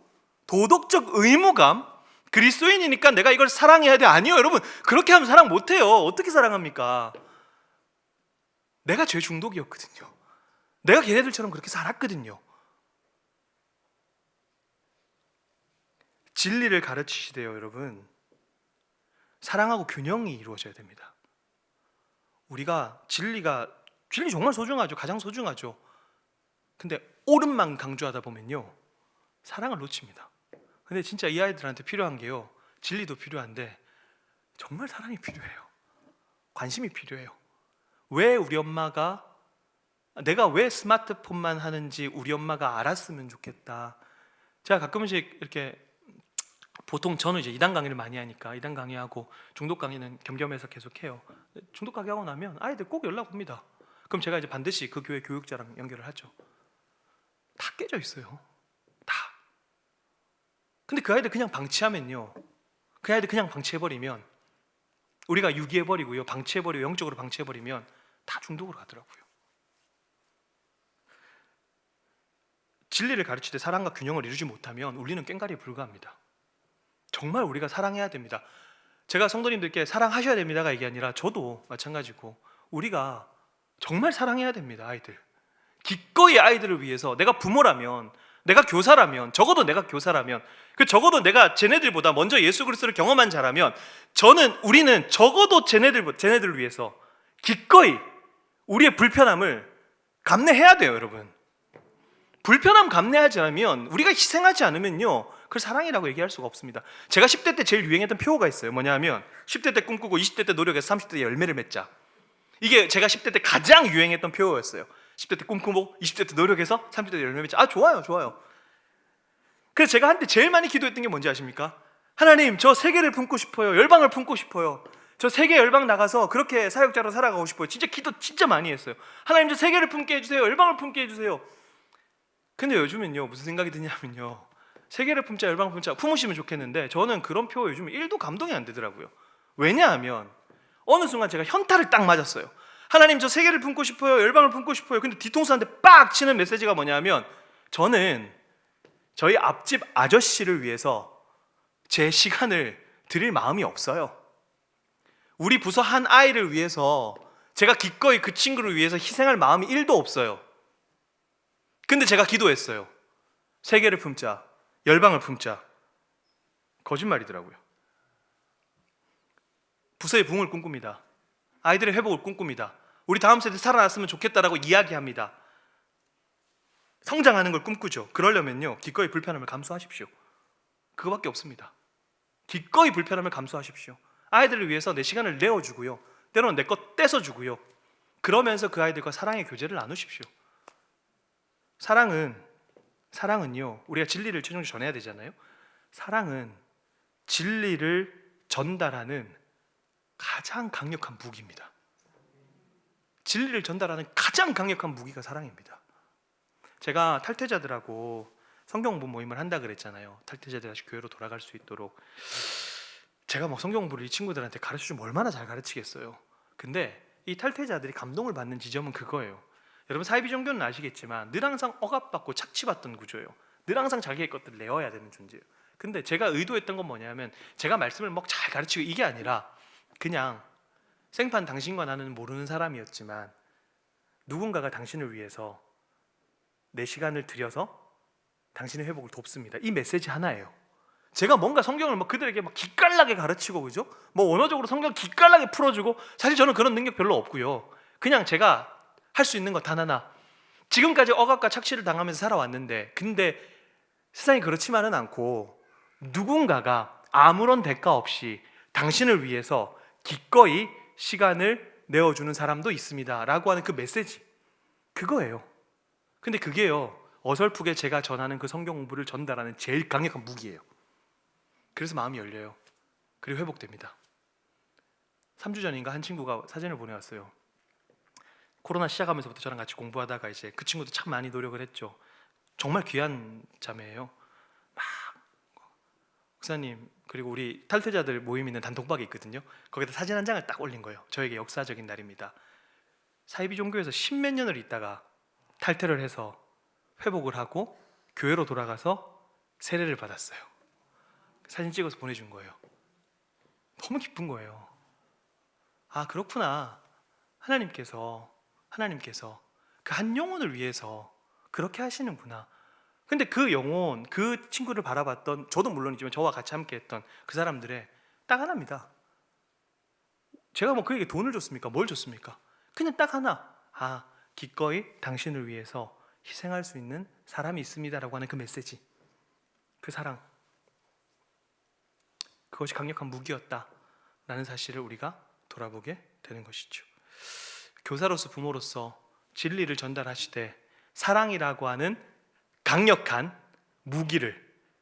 도덕적 의무감, 그리스도인이니까 내가 이걸 사랑해야 돼. 아니요, 여러분. 그렇게 하면 사랑 못해요. 어떻게 사랑합니까? 내가 죄 중독이었거든요. 내가 걔네들처럼 그렇게 살았거든요. 진리를 가르치시대요, 여러분. 사랑하고 균형이 이루어져야 됩니다. 우리가 진리 정말 소중하죠. 가장 소중하죠. 근데 옳음만 강조하다 보면요, 사랑을 놓칩니다. 근데 진짜 이 아이들한테 필요한 게요, 진리도 필요한데 정말 사랑이 필요해요. 관심이 필요해요. 왜 우리 엄마가 내가 왜 스마트폰만 하는지 우리 엄마가 알았으면 좋겠다. 제가 가끔씩 이렇게 보통 저는 이제 이단 강의를 많이 하니까 이단 강의하고 중독 강의는 겸겸해서 계속 해요. 중독 강의하고 나면 아이들 꼭 연락 옵니다. 그럼 제가 이제 반드시 그 교회 교육자랑 연결을 하죠. 다 깨져 있어요. 다. 근데 그 아이들 그냥 방치하면요. 그 아이들 그냥 방치해버리면 우리가 유기해버리고요. 방치해버리고 영적으로 방치해버리면 다 중독으로 가더라고요. 진리를 가르칠 때 사랑과 균형을 이루지 못하면 우리는 꽹과리에 불과합니다. 정말 우리가 사랑해야 됩니다. 제가 성도님들께 사랑하셔야 됩니다가 이게 아니라 저도 마찬가지고 우리가 정말 사랑해야 됩니다. 아이들 기꺼이 아이들을 위해서 내가 부모라면 내가 교사라면 적어도 내가 교사라면 적어도 내가 쟤네들보다 먼저 예수 그리스도를 경험한 자라면 우리는 적어도 쟤네들을 위해서 기꺼이 우리의 불편함을 감내해야 돼요. 여러분 불편함 감내하지 않으면 우리가 희생하지 않으면요 그걸 사랑이라고 얘기할 수가 없습니다. 제가 10대 때 제일 유행했던 표어가 있어요. 뭐냐 하면 10대 때 꿈꾸고 20대 때 노력해서 30대 때 열매를 맺자. 이게 제가 10대 때 가장 유행했던 표어였어요. 10대 때 꿈꾸고 20대 때 노력해서 30대 때 열매 맺자. 아 좋아요. 그래서 제가 한때 제일 많이 기도했던 게 뭔지 아십니까? 하나님 저 세계를 품고 싶어요. 열방을 품고 싶어요. 저 세계 열방 나가서 그렇게 사역자로 살아가고 싶어요. 진짜 기도 진짜 많이 했어요. 하나님 저 세계를 품게 해주세요. 열방을 품게 해주세요. 근데 요즘은요 무슨 생각이 드냐면요 세계를 품자 열방을 품자 품으시면 좋겠는데 저는 그런 표 요즘 1도 감동이 안 되더라고요. 왜냐하면 어느 순간 제가 현타를 딱 맞았어요. 하나님 저 세계를 품고 싶어요. 열방을 품고 싶어요. 근데 뒤통수 한 대 빡 치는 메시지가 뭐냐면 저는 저희 앞집 아저씨를 위해서 제 시간을 드릴 마음이 없어요. 우리 부서 한 아이를 위해서 제가 기꺼이 그 친구를 위해서 희생할 마음이 1도 없어요. 근데 제가 기도했어요. 세계를 품자, 열방을 품자. 거짓말이더라고요. 부서의 부흥을 꿈꿉니다. 아이들의 회복을 꿈꿉니다. 우리 다음 세대 살아났으면 좋겠다라고 이야기합니다. 성장하는 걸 꿈꾸죠. 그러려면요 기꺼이 불편함을 감수하십시오. 그거밖에 없습니다. 기꺼이 불편함을 감수하십시오. 아이들을 위해서 내 시간을 내어주고요, 때로는 내 것 떼서주고요. 그러면서 그 아이들과 사랑의 교제를 나누십시오. 사랑은요 우리가 진리를 최종적으로 전해야 되잖아요. 사랑은 진리를 전달하는 가장 강력한 무기입니다. 진리를 전달하는 가장 강력한 무기가 사랑입니다. 제가 탈퇴자들하고 성경 공부 모임을 한다 그랬잖아요. 탈퇴자들이 다시 교회로 돌아갈 수 있도록. 제가 막 성경 공부를 이 친구들한테 가르쳐주면 얼마나 잘 가르치겠어요. 근데 이 탈퇴자들이 감동을 받는 지점은 그거예요. 여러분 사이비 종교는 아시겠지만 늘 항상 억압받고 착취받던 구조예요. 늘 항상 자기의 것들을 내어야 되는 존재예요. 근데 제가 의도했던 건 뭐냐면 제가 말씀을 막 잘 가르치고 이게 아니라 그냥 생판 당신과 나는 모르는 사람이었지만 누군가가 당신을 위해서 내 시간을 들여서 당신의 회복을 돕습니다. 이 메시지 하나예요. 제가 뭔가 성경을 막 그들에게 막 기깔나게 가르치고 그죠? 뭐 언어적으로 성경 기깔나게 풀어주고 사실 저는 그런 능력 별로 없고요. 그냥 제가 할 수 있는 것 단 하나. 지금까지 억압과 착취를 당하면서 살아왔는데 근데 세상이 그렇지만은 않고 누군가가 아무런 대가 없이 당신을 위해서 기꺼이 시간을 내어주는 사람도 있습니다 라고 하는 그 메시지 그거예요. 근데 그게요 어설프게 제가 전하는 그 성경 공부를 전달하는 제일 강력한 무기예요. 그래서 마음이 열려요. 그리고 회복됩니다. 3주 전인가 한 친구가 사진을 보내왔어요. 코로나 시작하면서부터 저랑 같이 공부하다가 이제 그 친구도 참 많이 노력을 했죠. 정말 귀한 자매예요. 막 목사님 그리고 우리 탈퇴자들 모임 있는 단톡방이 있거든요. 거기다 사진 한 장을 딱 올린 거예요. 저에게 역사적인 날입니다. 사이비 종교에서 10몇 년을 있다가 탈퇴를 해서 회복을 하고 교회로 돌아가서 세례를 받았어요. 사진 찍어서 보내준 거예요. 너무 기쁜 거예요. 아 그렇구나. 하나님께서 그 한 영혼을 위해서 그렇게 하시는구나. 근데 그 영혼, 그 친구를 바라봤던 저도 물론이지만 저와 같이 함께했던 그 사람들의 딱 하나입니다. 제가 뭐 그에게 돈을 줬습니까? 뭘 줬습니까? 그냥 딱 하나. 아 기꺼이 당신을 위해서 희생할 수 있는 사람이 있습니다라고 하는 그 메시지, 그 사랑, 그것이 강력한 무기였다라는 사실을 우리가 돌아보게 되는 것이죠. 교사로서 부모로서 진리를 전달하시되 사랑이라고 하는 강력한 무기를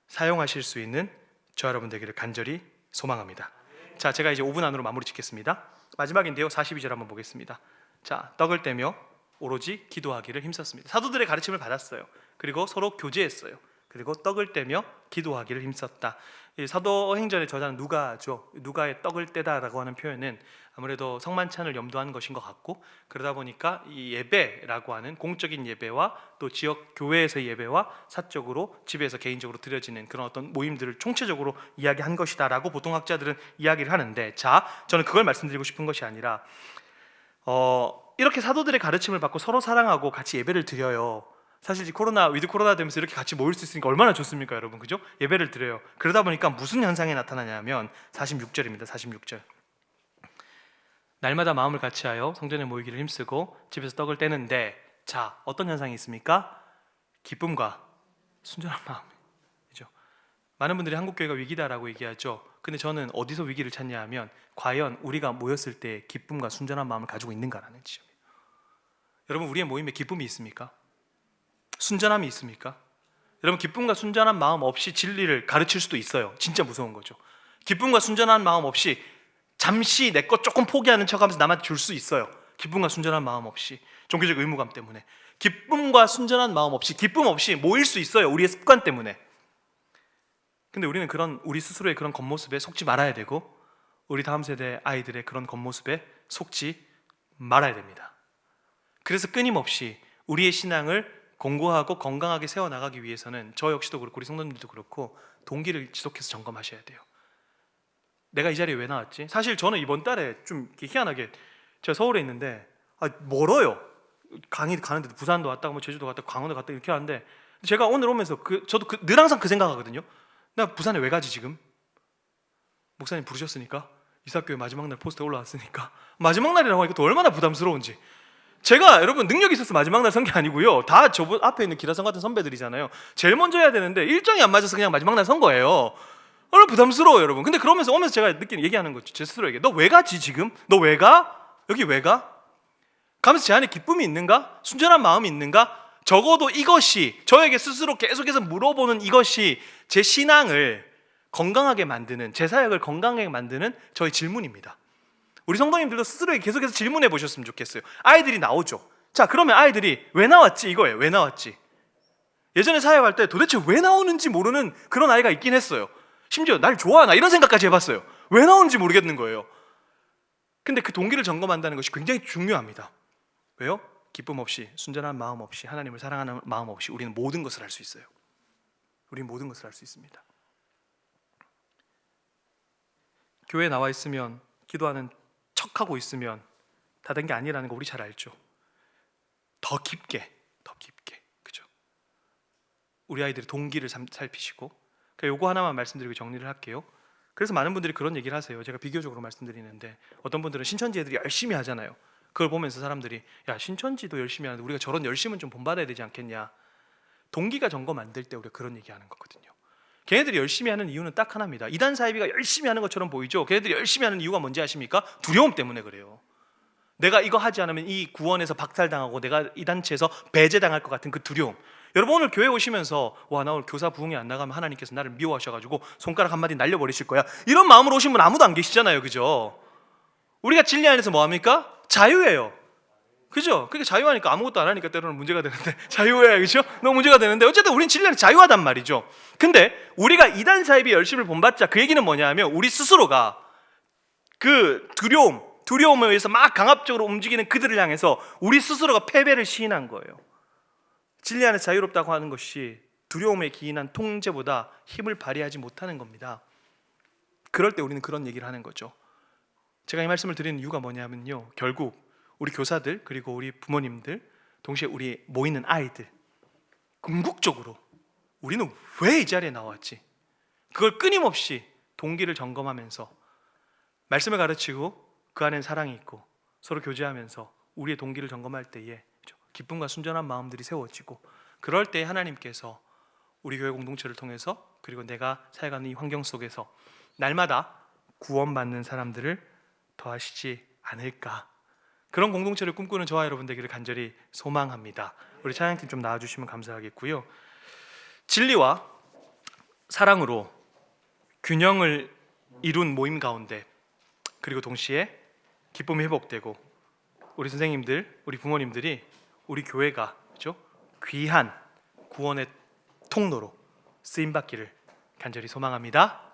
사용하실 수 있는 저 여러분 되기를 간절히 소망합니다. 자, 제가 이제 5분 안으로 마무리 짓겠습니다. 마지막인데요. 42절 한번 보겠습니다. 자, 떡을 떼며 오로지 기도하기를 힘썼습니다. 사도들의 가르침을 받았어요. 그리고 서로 교제했어요. 그리고 떡을 떼며 기도하기를 힘썼다. 이 사도행전의 저자는 누가죠. 누가의 떡을 떼다라고 하는 표현은 아무래도 성만찬을 염두한 것인 것 같고, 그러다 보니까 이 예배라고 하는 공적인 예배와 또 지역 교회에서의 예배와 사적으로 집에서 개인적으로 드려지는 그런 어떤 모임들을 총체적으로 이야기한 것이다라고 보통 학자들은 이야기를 하는데, 자, 저는 그걸 말씀드리고 싶은 것이 아니라 이렇게 사도들의 가르침을 받고 서로 사랑하고 같이 예배를 드려요. 사실 이 위드 코로나 되면서 이렇게 같이 모일 수 있으니까 얼마나 좋습니까, 여러분? 그죠? 예배를 드려요. 그러다 보니까 무슨 현상이 나타나냐면 46절입니다. 46절. 날마다 마음을 같이하여 성전에 모이기를 힘쓰고 집에서 떡을 떼는데, 자, 어떤 현상이 있습니까? 기쁨과 순전한 마음이죠. 많은 분들이 한국교회가 위기다라고 얘기하죠. 근데 저는 어디서 위기를 찾냐 하면 과연 우리가 모였을 때 기쁨과 순전한 마음을 가지고 있는가라는 지점이에요. 여러분, 우리의 모임에 기쁨이 있습니까? 순전함이 있습니까? 여러분, 기쁨과 순전한 마음 없이 진리를 가르칠 수도 있어요. 진짜 무서운 거죠. 기쁨과 순전한 마음 없이 잠시 내 것 조금 포기하는 척하면서 남한테 줄 수 있어요. 기쁨과 순전한 마음 없이, 종교적 의무감 때문에. 기쁨과 순전한 마음 없이, 기쁨 없이 모일 수 있어요. 우리의 습관 때문에. 근데 우리는 우리 스스로의 그런 겉모습에 속지 말아야 되고, 우리 다음 세대 아이들의 그런 겉모습에 속지 말아야 됩니다. 그래서 끊임없이 우리의 신앙을 공고하고 건강하게 세워나가기 위해서는 저 역시도 그렇고 우리 성도님들도 그렇고 동기를 지속해서 점검하셔야 돼요. 내가 이 자리에 왜 나왔지? 사실 저는 이번 달에 좀 희한하게, 제가 서울에 있는데 멀어요. 강의 가는데도 부산도 왔다가 뭐 제주도 갔다가 강원도 갔다가 이렇게 하는데, 제가 오늘 오면서 저도 늘 항상 그 생각하거든요. 나 부산에 왜 가지 지금? 목사님 부르셨으니까, 이사교회 마지막 날 포스터에 올라왔으니까, 마지막 날이라고 하니까 또 얼마나 부담스러운지. 제가 여러분 능력이 있어서 마지막 날 선 게 아니고요. 다 저번 앞에 있는 기라성 같은 선배들이잖아요. 제일 먼저 해야 되는데 일정이 안 맞아서 그냥 마지막 날 선 거예요. 얼마나 부담스러워요, 여러분. 근데 그러면서 오면서 제가 얘기하는 거죠. 제 스스로에게. 너 왜 가지 지금? 너 왜 가? 여기 왜 가? 가면서 제 안에 기쁨이 있는가? 순전한 마음이 있는가? 적어도 이것이, 저에게 스스로 계속해서 물어보는 이것이 제 신앙을 건강하게 만드는, 제 사역을 건강하게 만드는 저의 질문입니다. 우리 성도님들도 스스로에게 계속해서 질문해 보셨으면 좋겠어요. 아이들이 나오죠. 자, 그러면 아이들이 왜 나왔지? 이거예요. 왜 나왔지? 예전에 사역할 때 도대체 왜 나오는지 모르는 그런 아이가 있긴 했어요. 심지어 날 좋아하나 이런 생각까지 해봤어요. 왜 나오는지 모르겠는 거예요. 근데 그 동기를 점검한다는 것이 굉장히 중요합니다. 왜요? 기쁨 없이, 순전한 마음 없이, 하나님을 사랑하는 마음 없이 우리는 모든 것을 할 수 있어요. 우리는 모든 것을 할 수 있습니다. 교회에 나와 있으면, 기도하는 척하고 있으면 다 된 게 아니라는 거 우리 잘 알죠. 더 깊게, 그죠? 우리 아이들의 동기를 살피시고, 그러니까 요거 하나만 말씀드리고 정리를 할게요. 그래서 많은 분들이 그런 얘기를 하세요. 제가 비교적으로 말씀드리는데, 어떤 분들은 신천지 애들이 열심히 하잖아요. 그걸 보면서 사람들이, 야, 신천지도 열심히 하는데 우리가 저런 열심은 좀 본받아야 되지 않겠냐. 동기가 점검 안 될 때 우리가 그런 얘기하는 거거든요. 걔네들이 열심히 하는 이유는 딱 하나입니다. 이단 사이비가 열심히 하는 것처럼 보이죠. 걔네들이 열심히 하는 이유가 뭔지 아십니까? 두려움 때문에 그래요. 내가 이거 하지 않으면 이 구원에서 박탈당하고 내가 이 단체에서 배제당할 것 같은 그 두려움. 여러분, 오늘 교회 오시면서 와, 나 오늘 교사 부흥회 안 나가면 하나님께서 나를 미워하셔가지고 손가락 한마디 날려버리실 거야, 이런 마음으로 오신 분 아무도 안 계시잖아요. 그죠? 우리가 진리 안에서 뭐합니까? 자유예요. 그죠? 그러니까 자유하니까 아무것도 안 하니까 때로는 문제가 되는데, 자유해야, 그죠? 너무 문제가 되는데, 어쨌든 우린 진리는 자유하단 말이죠. 근데 우리가 이단 사이비 열심을 본받자, 그 얘기는 뭐냐 하면 우리 스스로가 그 두려움에 의해서 막 강압적으로 움직이는 그들을 향해서 우리 스스로가 패배를 시인한 거예요. 진리 안에 자유롭다고 하는 것이 두려움에 기인한 통제보다 힘을 발휘하지 못하는 겁니다. 그럴 때 우리는 그런 얘기를 하는 거죠. 제가 이 말씀을 드리는 이유가 뭐냐면요, 결국 우리 교사들, 그리고 우리 부모님들, 동시에 우리 모이는 아이들, 궁극적으로 우리는 왜 이 자리에 나왔지? 그걸 끊임없이 동기를 점검하면서 말씀을 가르치고 그 안엔 사랑이 있고 서로 교제하면서 우리의 동기를 점검할 때에 기쁨과 순전한 마음들이 세워지고, 그럴 때 하나님께서 우리 교회 공동체를 통해서, 그리고 내가 살아가는 이 환경 속에서 날마다 구원받는 사람들을 더하시지 않을까, 그런 공동체를 꿈꾸는 저와 여러분 되기를 간절히 소망합니다. 우리 찬양팀 좀 나와주시면 감사하겠고요. 진리와 사랑으로 균형을 이룬 모임 가운데, 그리고 동시에 기쁨이 회복되고 우리 선생님들, 우리 부모님들이 우리 교회가 그렇죠? 귀한 구원의 통로로 쓰임 받기를 간절히 소망합니다.